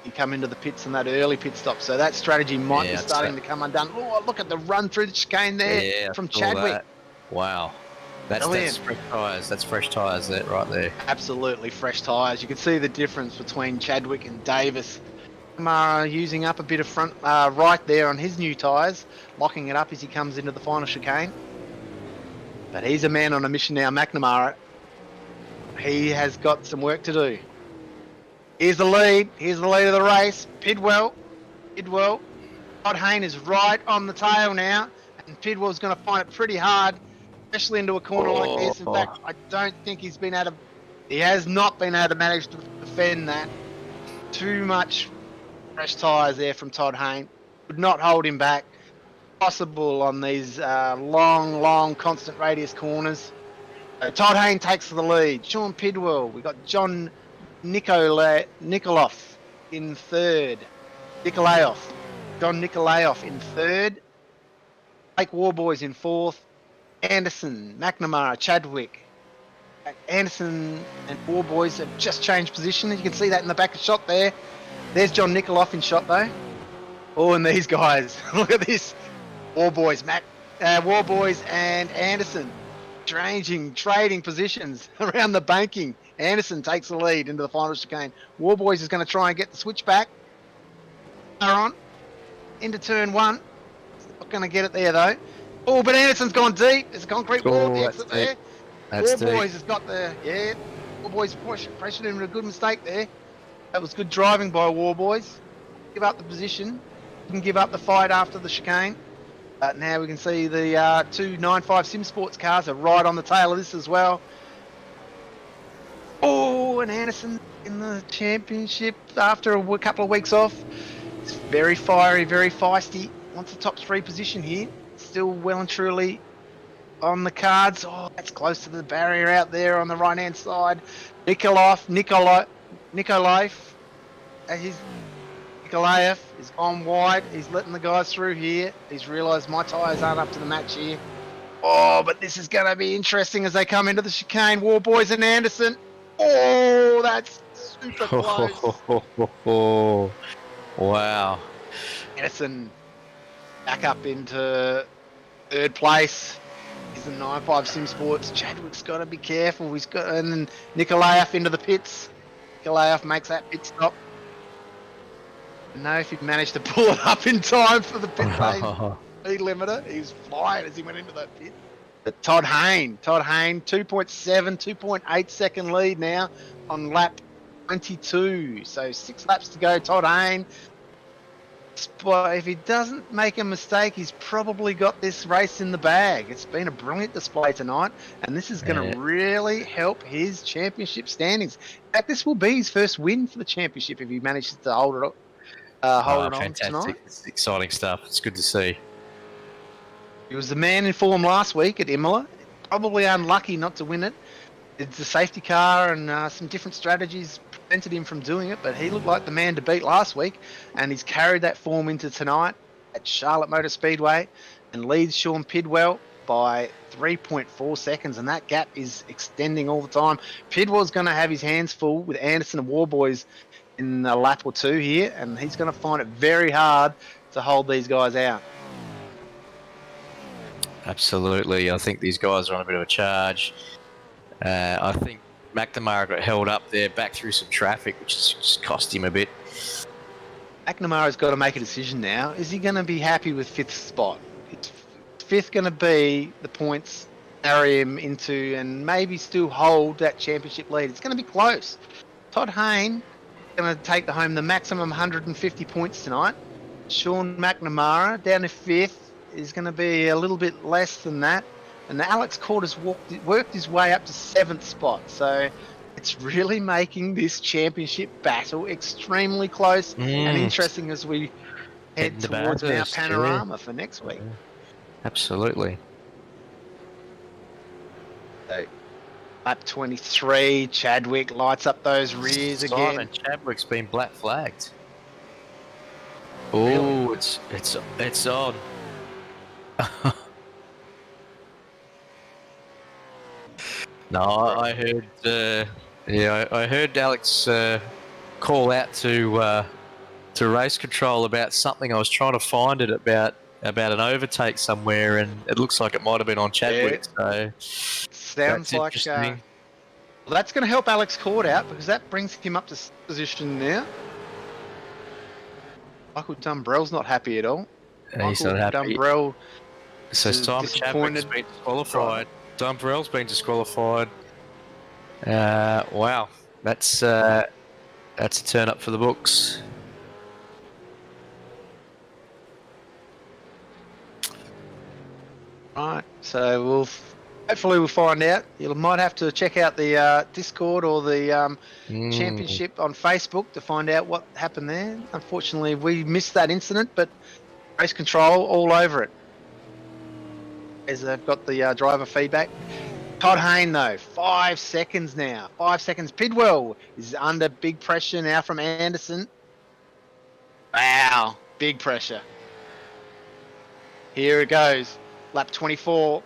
He come into the pits in that early pit stop, so that strategy might be starting to come undone. Oh, look at the run through the chicane there from Chadwick. That. Wow, that's fresh tyres. That's fresh tyres there, right there. Absolutely fresh tyres. You can see the difference between Chadwick and Davis. Using up a bit of front right there on his new tyres, locking it up as he comes into the final chicane. But he's a man on a mission now, McNamara. He has got some work to do. Here's the lead. Here's the lead of the race. Pidwell. Todd Hayne is right on the tail now. And Pidwell's going to find it pretty hard, especially into a corner like this. In fact, I don't think he has not been able to manage to defend that. Too much fresh tyres there from Todd Hayne. Would not hold him back. Possible on these long, constant radius corners. Todd Hayne takes the lead. Sean Pidwell. We've got John Nikolaoff in third. John Nikolaoff in third. Blake Warboys in fourth. Anderson, McNamara, Chadwick. Anderson and Warboys have just changed position. You can see that in the back of shot there. There's John Nikolaoff in shot though. Oh, and these guys. Look at this. Warboys and Anderson trading positions around the banking. Anderson takes the lead into the final chicane. Warboys is going to try and get the switchback. On into turn 1. Not going to get it there though. Oh, but Anderson's gone deep. There's a concrete wall at the exit there. Warboys has got the Warboys pressured him into a good mistake there. That was good driving by Warboys. give up the position, didn't give up the fight after the chicane. But now we can see the two 9.5 Sim Sports cars are right on the tail of this as well. Oh, and Anderson in the championship after a couple of weeks off. It's very fiery, very feisty. Wants the top 3 position here. Still well and truly on the cards. Oh, that's close to the barrier out there on the right-hand side. Nikolaev is gone wide. He's letting the guys through here. He's realised my tyres aren't up to the match here. Oh, but this is going to be interesting as they come into the chicane. War Boys and Anderson. Oh, that's super close. Wow. Anderson back up into 3rd place. He's in 9.5 Sim Sports. Chadwick's got to be careful. And then Nikolaev into the pits. Nikolaev makes that pit stop. I don't know if he'd managed to pull it up in time for the pit lane speed limiter. He was flying as he went into that pit. But Todd Hayne, 2.7, 2.8 second lead now on lap 22. So 6 laps to go. Todd Hayne. But if he doesn't make a mistake, he's probably got this race in the bag. It's been a brilliant display tonight, and this is going to really help his championship standings. In fact, this will be his first win for the championship if he manages to hold it on fantastic. tonight. It's exciting stuff. It's good to see. He was the man in form last week at Imola. Probably unlucky not to win it. It's a safety car and some different strategies prevented him from doing it, but he looked like the man to beat last week, and he's carried that form into tonight at Charlotte Motor Speedway and leads Sean Pidwell by 3.4 seconds, and that gap is extending all the time. Pidwell's going to have his hands full with Anderson and War Boys in a lap or 2 here, and he's going to find it very hard to hold these guys out. Absolutely. I think these guys are on a bit of a charge. I think McNamara got held up there back through some traffic, which just cost him a bit. McNamara's got to make a decision now. Is he going to be happy with 5th spot? Is 5th going to be the points carry him into and maybe still hold that championship lead? It's going to be close. Todd Hayne going to take home the maximum 150 points tonight. Sean McNamara down to 5th is going to be a little bit less than that. And Alex Court has worked his way up to 7th spot. So it's really making this championship battle extremely close and interesting as we head towards our panorama for next week. Absolutely. So, lap 23, Chadwick lights up those rears again. Simon Chadwick's been black flagged. Oh, really? It's on. No, I heard. I heard Alex call out to race control about something. I was trying to find it about an overtake somewhere, and it looks like it might have been on Chadwick. Yeah. So sounds like well, that's going to help Alex Court out because that brings him up to position now. Michael Dumbrell's not happy at all. He's not happy. Dumbrell. So Simon Chadwick's been disqualified. Dumbrell's been disqualified. Wow, that's a turn up for the books. Right, so hopefully we'll find out. You might have to check out the Discord or the championship on Facebook to find out what happened there. Unfortunately, we missed that incident, but race control all over it. As they've got the driver feedback. Todd Hayne, though, 5 seconds now. 5 seconds. Pidwell is under big pressure now from Anderson. Wow, big pressure. Here it goes. Lap 24.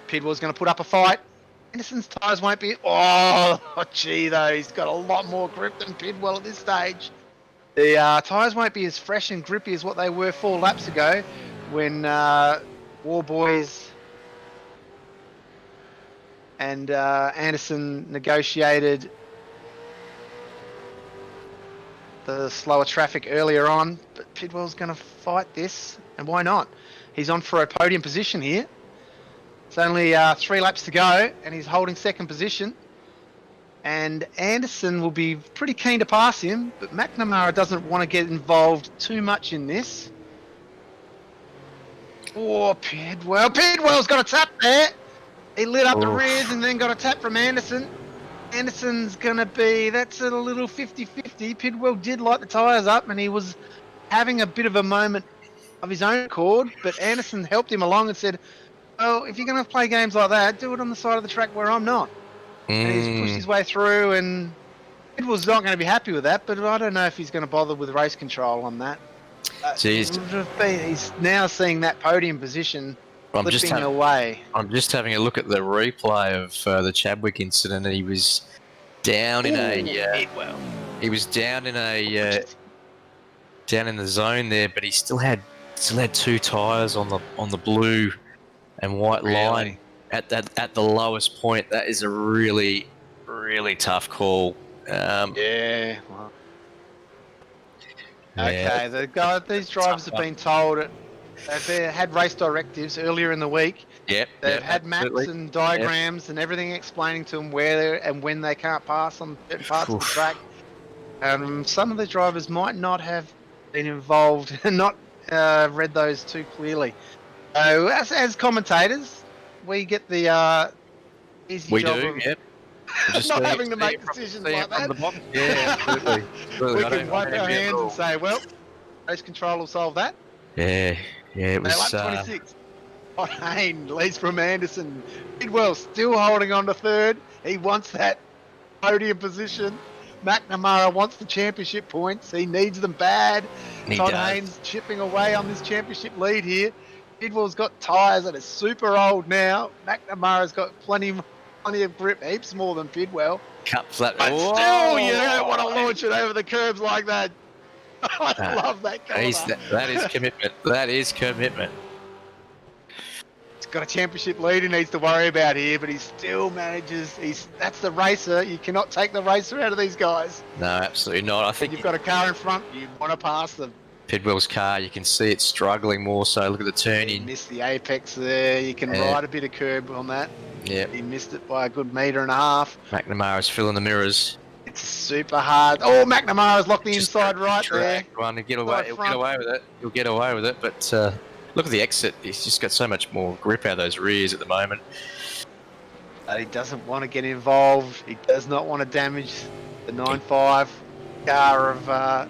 Pidwell's going to put up a fight. Anderson's tyres won't be... Oh, gee, though. He's got a lot more grip than Pidwell at this stage. The tyres won't be as fresh and grippy as what they were 4 laps ago when War Boys and Anderson negotiated the slower traffic earlier on, but Pidwell's going to fight this, and why not? He's on for a podium position here. It's only 3 laps to go, and he's holding 2nd position. And Anderson will be pretty keen to pass him, but McNamara doesn't want to get involved too much in this. Oh, Pidwell's got a tap there. He lit up the rears and then got a tap from Anderson. Anderson's going to be, that's a little 50-50. Pidwell did light the tyres up and he was having a bit of a moment of his own accord, but Anderson helped him along and said, oh, if you're going to play games like that, do it on the side of the track where I'm not. And he's pushed his way through, and Pidwell's not going to be happy with that, but I don't know if he's going to bother with race control on that. He's now seeing that podium position slipping away. I'm just having a look at the replay of the Chadwick incident, and he was down in down in the zone there, but he still had two tyres on the blue and white line at the lowest point. That is a really, really tough call. Okay, these drivers have been told they've had race directives earlier in the week. They've had maps and diagrams and everything explaining to them where and when they can't pass on certain parts of the track. Some of the drivers might not have been involved and not read those too clearly. So as commentators, we get the easy job of not having to make decisions like that. Yeah, absolutely. We can wipe our hands and say, well, race control will solve that. Yeah, it was... Lap 26. Hayne leads from Anderson. Bidwell still holding on to third. He wants that podium position. McNamara wants the championship points. He needs them bad. Todd Haynes chipping away on this championship lead here. Bidwell's got tyres that are super old now. McNamara's got plenty of grip, heaps more than Bidwell. Cut flat. But still, you don't want to launch it over the curbs like that. I love that corner. That is commitment. That is commitment. He's got a championship lead he needs to worry about here, but he still manages. That's the racer. You cannot take the racer out of these guys. No, absolutely not. I think you've got a car in front. You want to pass them. Pidwell's car, you can see it struggling more so. Look at the turn in. He missed the apex there. You can ride a bit of curb on that. Yeah. He missed it by a good metre and a half. McNamara's filling the mirrors. It's super hard. Oh, McNamara's locked the inside right there. One to get away. He'll get away with it. He'll get away with it. But look at the exit. He's just got so much more grip out of those rears at the moment. He doesn't want to get involved. He does not want to damage the 9.5 car of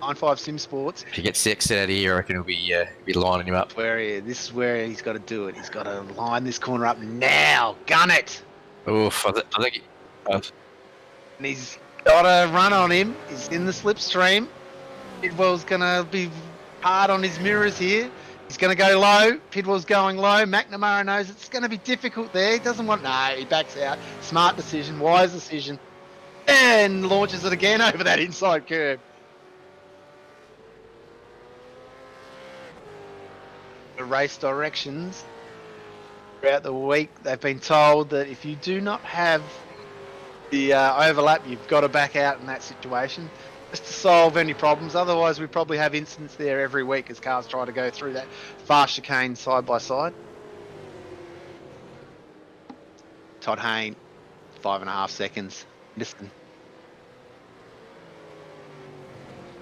9.5 Sim Sports. If he gets the exit out of here, I reckon he'll be lining him up. This is where he's got to do it. He's got to line this corner up now. Gun it. Oof, I think and he's got to run on him. He's in the slipstream. Pidwell's going to be hard on his mirrors here. He's going to go low. Pidwell's going low. McNamara knows it's going to be difficult there. He doesn't want... No, he backs out. Smart decision. Wise decision. And launches it again over that inside curb. The race directions throughout the week, they've been told that if you do not have the overlap, you've got to back out in that situation just to solve any problems. Otherwise, we probably have incidents there every week as cars try to go through that fast chicane side by side. Todd Hayne, 5.5 seconds. Listen.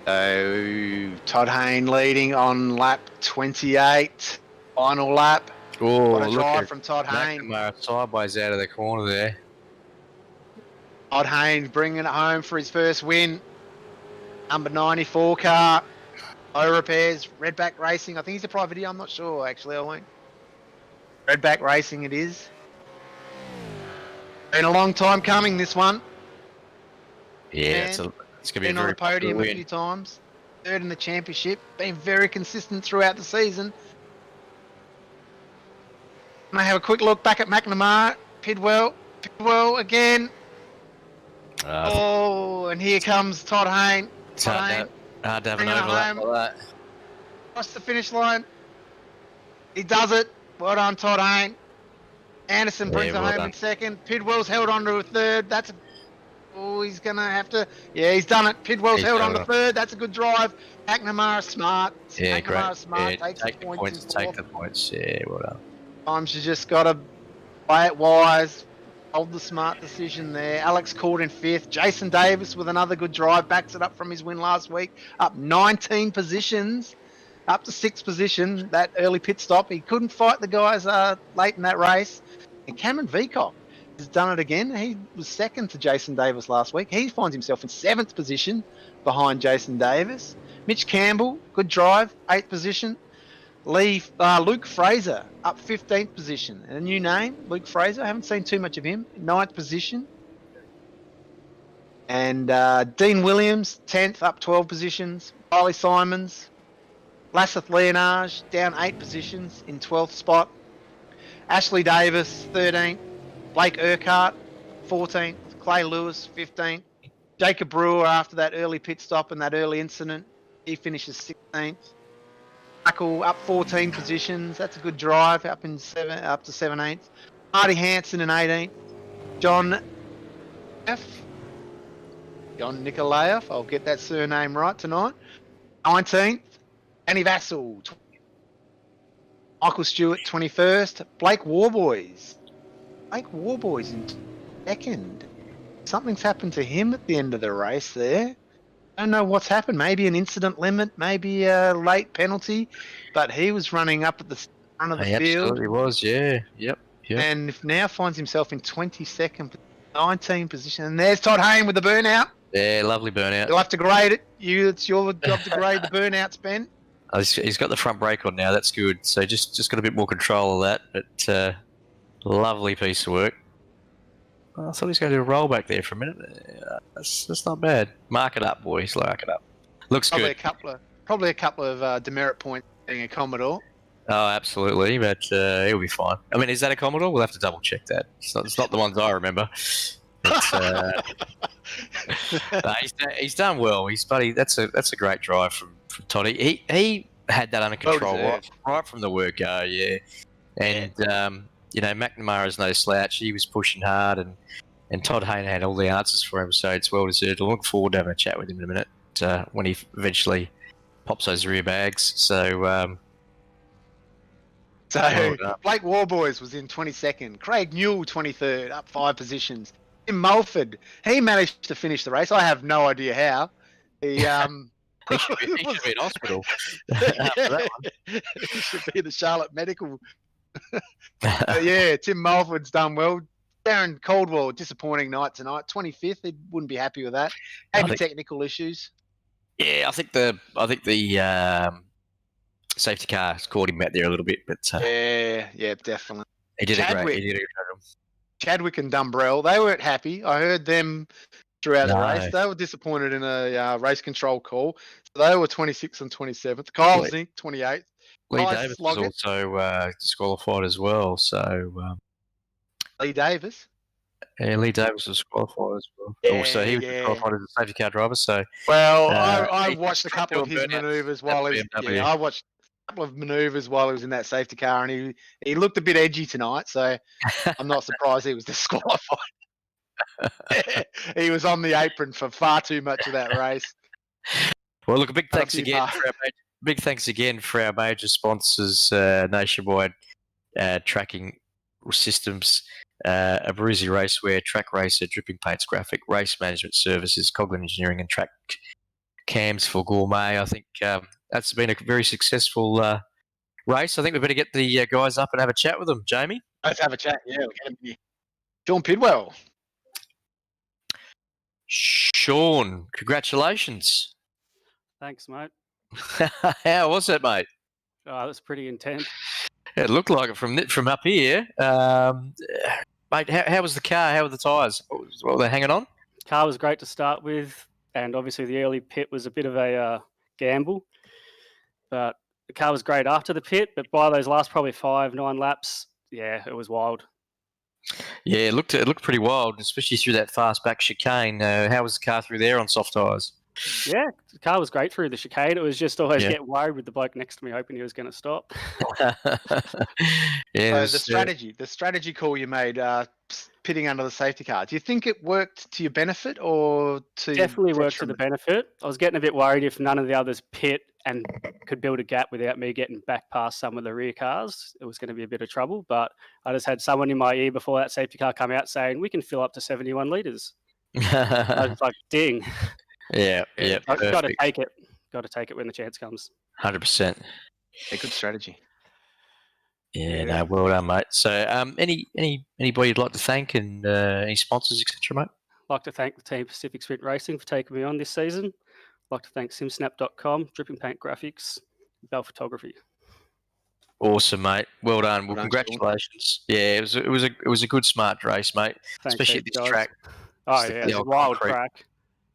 So Todd Hayne leading on lap 28, final lap. Oh, what a drive from Todd Hayne. Sideways out of the corner there. Todd Hayne bringing it home for his first win. Number 94 car. Low repairs, Redback Racing. I think he's a privateer. I'm not sure, actually. I won't. Redback Racing it is. Been a long time coming, this one. Yeah, it's going to be a very on the podium a few times. Third in the championship. Been very consistent throughout the season. And I have a quick look back at McNamara. Pidwell again. And here comes Todd Hayne. Hard to have an overlap like that. Across the finish line. He does it. Well done, Todd Hayne. Anderson brings it home in second. Pidwell's held on to a third. He's going to have to... Yeah, he's done it. Pidwell's held on to third. That's a good drive. McNamara smart. Yeah, McNamara smart. Yeah, take the points. Take the points. Yeah, well done. Sometimes you just got to play it wise. Hold the smart decision there. Alex caught in 5th. Jason Davis with another good drive. Backs it up from his win last week. Up 19 positions. Up to 6th position. That early pit stop. He couldn't fight the guys late in that race. And Cameron Veacock has done it again. He was 2nd to Jason Davis last week. He finds himself in 7th position behind Jason Davis. Mitch Campbell, good drive, 8th position. Luke Fraser up 15th position. And a new name, Luke Fraser. I haven't seen too much of him. 9th position. And Dean Williams, 10th, up 12 positions. Riley Simons, Lasseth Leonage, down 8 positions in 12th spot. Ashley Davis, 13th. Blake Urquhart, 14th. Clay Lewis, 15th. Jacob Brewer, after that early pit stop and that early incident, he finishes 16th. Michael up 14 positions. That's a good drive up to 17th. Marty Hansen in 18th. John Nikolaev. I'll get that surname right tonight. 19th. Annie Vassell. Michael Stewart 21st. Blake Warboys. In 2nd. Something's happened to him at the end of the race there. I don't know what's happened. Maybe an incident limit, maybe a late penalty, but he was running up at the front of the field. Absolutely was, yeah. Yep. And now finds himself in 22nd, 19 position. And there's Todd Hayne with the burnout. Yeah, lovely burnout. You'll have to grade it. It's your job to grade the burnouts, Ben. Oh, he's got the front brake on now. That's good. So just got a bit more control of that. But lovely piece of work. I thought he was going to do a roll back there for a minute. That's not bad. Mark it up, boys. Mark it up. Looks probably good. Probably a couple of demerit points being a Commodore. Oh, absolutely. But he'll be fine. I mean, is that a Commodore? We'll have to double check that. It's not the ones I remember. But, no, he's done well. That's a great drive from Toddy. He had that under control right from the word go. Yeah, and. McNamara's no slouch. He was pushing hard, and Todd Hayne had all the answers for him, so it's well deserved. I look forward to having a chat with him in a minute when he eventually pops those rear bags. So Blake Warboys was in 22nd. Craig Newell 23rd, up 5 positions. Tim Mulford, he managed to finish the race. I have no idea how. He should be in hospital after that one. He should be the Charlotte Medical. Yeah, Tim Mulford's done well. Darren Caldwell, disappointing night tonight. 25th, he wouldn't be happy with that. Maybe technical issues. Yeah, I think the safety car caught him out there a little bit, but yeah, definitely. He did a great job. Chadwick and Dumbrell, they weren't happy. I heard them throughout the race. They were disappointed in a race control call. So they were 26th and 27th. Kyle Zink, 28th. Lee Davis was also disqualified as well. So Lee Davis? Yeah, Lee Davis was disqualified as well. Yeah, also, he was disqualified as a safety car driver. So I watched a couple of his manoeuvres while he was. BMW. I watched a couple of manoeuvres while he was in that safety car, and he looked a bit edgy tonight. So I'm not surprised he was disqualified. He was on the apron for far too much of that race. Well, look, big thanks again for our major sponsors, Nationwide Tracking Systems, Abruzzi Raceware, Track Racer, Dripping Paints Graphic, Race Management Services, Coghlan Engineering, and Track Cams for Gourmet. I think that's been a very successful race. I think we better get the guys up and have a chat with them, Jamie. Let's have a chat, yeah. We'll get him. Sean Pidwell. Sean, congratulations. Thanks, mate. How was it, mate? Oh, it was pretty intense. It looked like it from up here. Mate, how was the car? How were the tyres? What were they hanging on? Car was great to start with, and obviously the early pit was a bit of a gamble. But the car was great after the pit, but by those last probably 5-9 laps, yeah, it was wild. Yeah, it looked pretty wild, especially through that fast back chicane. How was the car through there on soft tyres? Yeah, the car was great through the chicane. It was just always get worried with the bloke next to me, hoping he was going to stop. Yeah. So the strategy call you made, pitting under the safety car. Do you think it worked to your benefit or to? Definitely worked to the benefit. I was getting a bit worried if none of the others pit and could build a gap without me getting back past some of the rear cars, it was going to be a bit of trouble. But I just had someone in my ear before that safety car come out saying, we can fill up to 71 litres. I was like, ding. Yeah. I've got to take it. Got to take it when the chance comes. 100%. A good strategy. Yeah, no, well done, mate. So, anybody you'd like to thank and any sponsors, etc., mate? I'd like to thank the team Pacific Sprint Racing for taking me on this season. I'd like to thank simsnap.com, Dripping Paint Graphics, Bell Photography. Awesome, mate. Well done. Well, Well done, congratulations. Yeah, it was a good, smart race, mate. Thanks, especially at this guys. track. Oh yeah, it's a wild crack.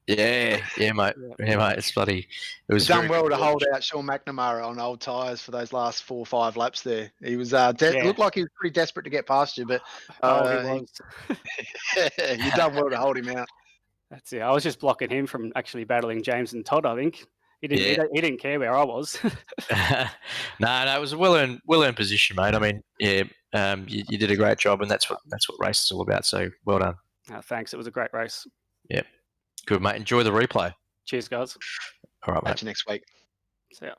Yeah, mate. Yeah, mate. It's bloody. It was done well to hold out Sean McNamara on old tyres for those last 4 or 5 laps there. He was looked like he was pretty desperate to get past you, but he was. you done well to hold him out. That's it. I was just blocking him from actually battling James and Todd. I think he didn't. He didn't care where I was. No, it was a well-earned position, mate. I mean, you did a great job, and that's what race is all about. So well done. Thanks. It was a great race. Yeah. Good, mate. Enjoy the replay. Cheers, guys. All right, mate. Catch you next week. See ya.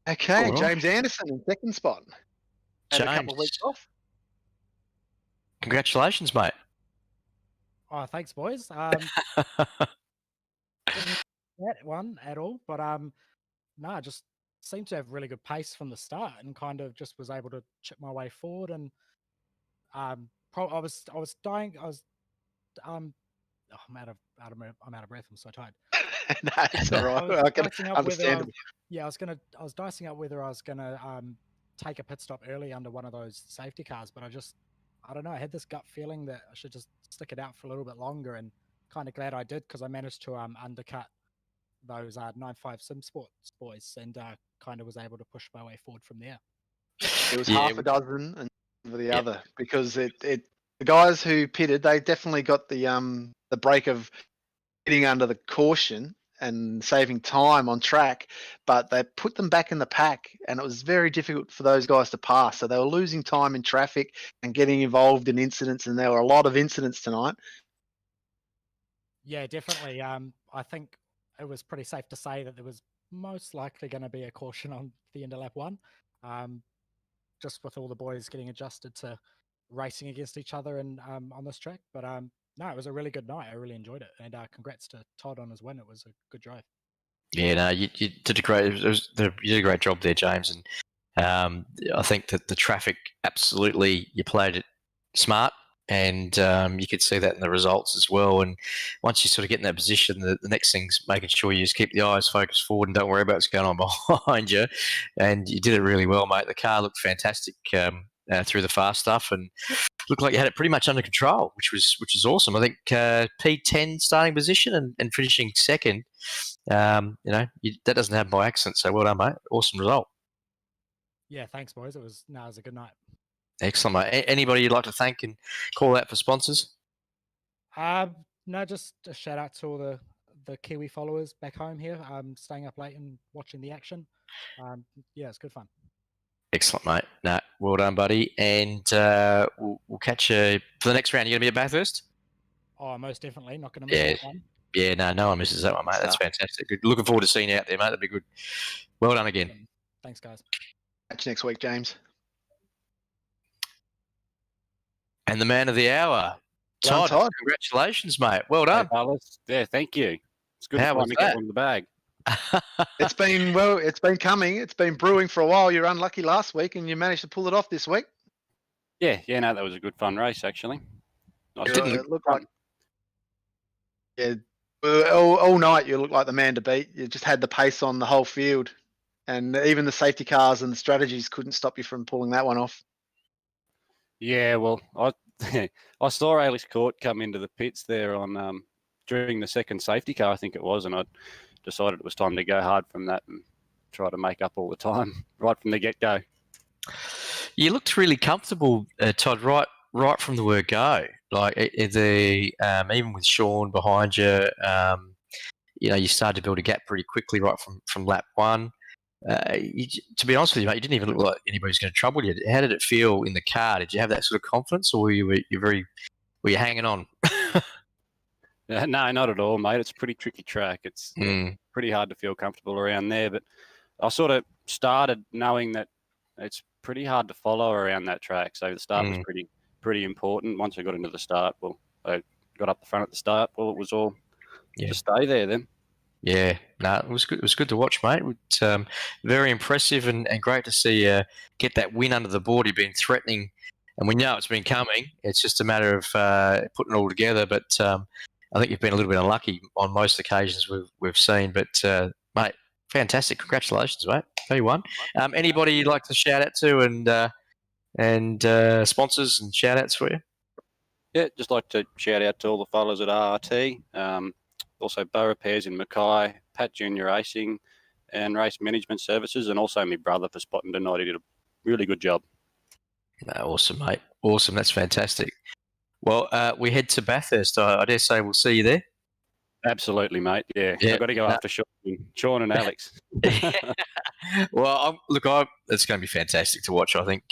Okay, All right. James Anderson in second spot. Had a couple of weeks off. Congratulations, mate. Oh, thanks, boys. That one at all, but no, just seemed to have really good pace from the start, and kind of just was able to chip my way forward. And I was dying. I'm out of breath. I'm so tired. No, it's all right. I can understand. I was dicing up whether I was gonna take a pit stop early under one of those safety cars, but I don't know. I had this gut feeling that I should just stick it out for a little bit longer, and kind of glad I did, because I managed to undercut those 9.5 Sim Sports boys, and kind of was able to push my way forward from there. It was half a dozen and for the other, because the guys who pitted, they definitely got the break of getting under the caution and saving time on track, but they put them back in the pack, and it was very difficult for those guys to pass. So they were losing time in traffic and getting involved in incidents, and there were a lot of incidents tonight. Yeah, definitely. I think it was pretty safe to say that there was most likely going to be a caution on the end of lap 1, just with all the boys getting adjusted to racing against each other and on this track. But no, it was a really good night. I really enjoyed it, and congrats to Todd on his win. It was a good drive. Yeah, no, you did a great. You did a great job there, James, and I think that the traffic, absolutely, you played it smart, and you could see that in the results as well. And once you sort of get in that position, the next thing's making sure you just keep the eyes focused forward and don't worry about what's going on behind you. And you did it really well, mate. The car looked fantastic through the fast stuff, and looked like you had it pretty much under control, which was awesome. I think P10 starting position and finishing second. That doesn't happen by accident. So well done, mate. Awesome result. Yeah, thanks, boys. It was a good night. Excellent, mate. Anybody you'd like to thank and call out for sponsors? No, just a shout out to all the Kiwi followers back home here, staying up late and watching the action. It's good fun. Excellent, mate. No, well done, buddy. And we'll catch you for the next round. You going to be at Bathurst? Oh, most definitely. Not going to miss that one. Yeah, no one misses that one, mate. That's fantastic. Good. Looking forward to seeing you out there, mate. That'd be good. Well done again. Thanks, guys. Catch you next week, James. And the man of the hour, Todd. Congratulations, mate. Well done. Hey, Alice. Yeah, thank you. It's good How fun to get one in the bag. It's been coming. It's been brewing for a while. You're unlucky last week, and you managed to pull it off this week. Yeah, no, that was a good fun race, actually. It didn't look like. Yeah, all night you looked like the man to beat. You just had the pace on the whole field, and even the safety cars and the strategies couldn't stop you from pulling that one off. Yeah, well, I saw Alice Court come into the pits there on during the second safety car, I think it was, and I decided it was time to go hard from that and try to make up all the time right from the get-go. You looked really comfortable, Todd, right from the word go. Like even with Sean behind you, you started to build a gap pretty quickly right from lap 1. To be honest with you, mate, you didn't even look like anybody's going to trouble you. How did it feel in the car? Did you have that sort of confidence, or were you hanging on? No, not at all, mate. It's a pretty tricky track. It's pretty hard to feel comfortable around there. But I sort of started knowing that it's pretty hard to follow around that track. So the start was pretty important. Once I got into the start, well, I got up the front at the start. Well, it was all to stay there then. Yeah, no, it was good. It was good to watch, mate. It's very impressive and great to see get that win under the board. You've been threatening, and we know it's been coming. It's just a matter of putting it all together. But I think you've been a little bit unlucky on most occasions we've seen. But mate, fantastic! Congratulations, mate. You won. Anybody you'd like to shout out to and sponsors and shout outs for you? Yeah, just like to shout out to all the fellas at RRT. Also Bow Repairs in Mackay, Pat Junior Racing, and Race Management Services, and also my brother for spotting tonight. He did a really good job. No, awesome, mate. Awesome. That's fantastic. Well, we head to Bathurst. I dare say we'll see you there. Absolutely, mate. Yeah. I've got to go after Sean and Alex. Well, it's going to be fantastic to watch. I think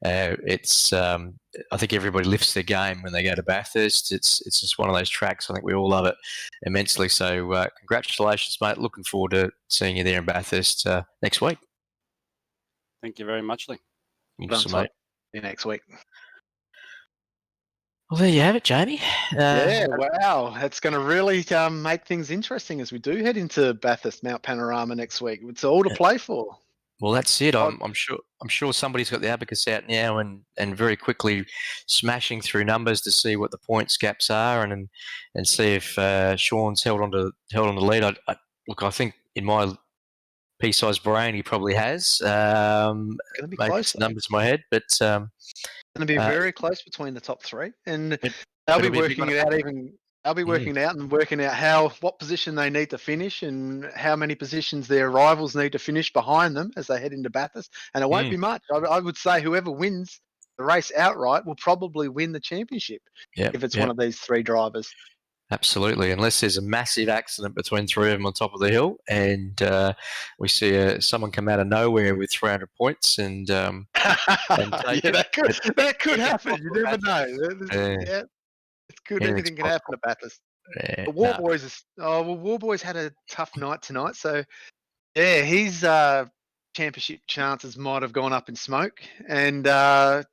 I think everybody lifts their game when they go to Bathurst. It's just one of those tracks. I think we all love it immensely. So congratulations, mate. Looking forward to seeing you there in Bathurst next week. Thank you very much, Lee. Awesome, mate. See you next week. Well, there you have it, Jamie. Yeah, wow. It's going to really make things interesting as we do head into Bathurst Mount Panorama next week. It's all to play for. Well, that's it. I'm sure somebody's got the abacus out now and very quickly smashing through numbers to see what the points gaps are and see if Sean's held on to lead. I think in my pea-sized brain he probably has. Going to be close. Numbers in my head, but going to be very close between the top three, and they'll be working it out They'll be working it out and working out what position they need to finish and how many positions their rivals need to finish behind them as they head into Bathurst. And it won't be much. I would say whoever wins the race outright will probably win the championship if it's one of these three drivers. Absolutely, unless there's a massive accident between three of them on top of the hill, and we see someone come out of nowhere with 300 points and take that could happen. You never know. It's good. Anything can happen to Bathurst. Yeah, But War Boys had a tough night tonight, so his championship chances might have gone up in smoke. And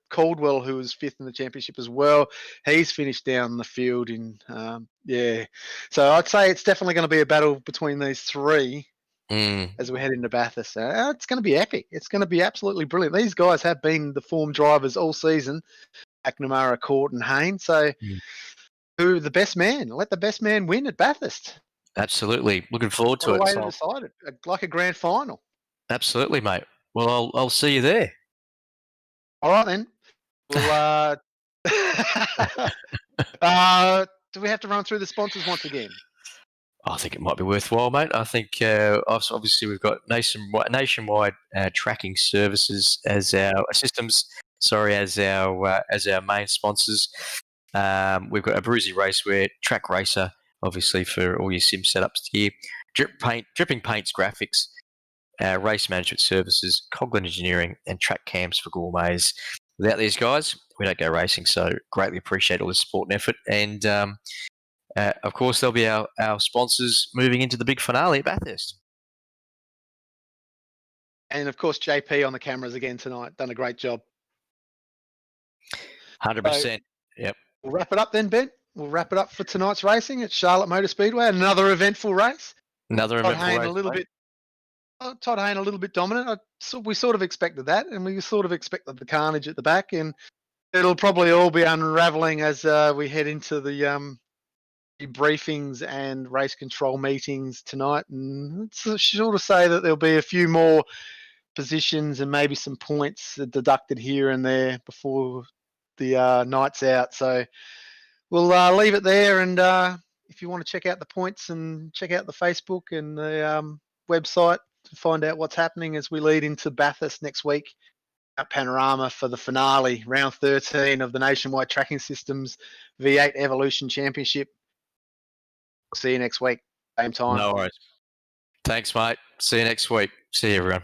Caldwell, who was fifth in the championship as well, he's finished down the field in So I'd say it's definitely going to be a battle between these three as we head into Bathurst. It's going to be epic. It's going to be absolutely brilliant. These guys have been the form drivers all season. McNamara, Court, and Hayne. So, who the best man? Let the best man win at Bathurst. Absolutely, looking forward to it. Way to decide it, like a grand final. Absolutely, mate. Well, I'll see you there. All right then. Well, do we have to run through the sponsors once again? I think it might be worthwhile, mate. I think obviously we've got nationwide tracking services as our systems. As our main sponsors. We've got a Bruzy Racewear, Track Racer, obviously for all your sim setups here. Dripping Paints Graphics, Race Management Services, Coghlan Engineering, and Track Cams for Gourmets. Without these guys, we don't go racing. So greatly appreciate all the support and effort. And of course, there'll be our sponsors moving into the big finale at Bathurst. And of course, JP on the cameras again tonight. Done a great job. 100%. Yep. We'll wrap it up then, Ben. We'll wrap it up for tonight's racing at Charlotte Motor Speedway. Another eventful race. Todd Hayne a little bit dominant. We sort of expected that, and we sort of expected the carnage at the back, and it'll probably all be unravelling as we head into the briefings and race control meetings tonight. And it's sure to say that there'll be a few more positions and maybe some points deducted here and there before the night's out. So we'll leave it there, and if you want to check out the points and check out the Facebook and the website to find out what's happening as we lead into Bathurst next week at Panorama for the finale, round 13 of the Nationwide Tracking Systems V8 Evolution Championship. See you next week, same time. No worries. Thanks, mate. See you next week. See you, everyone.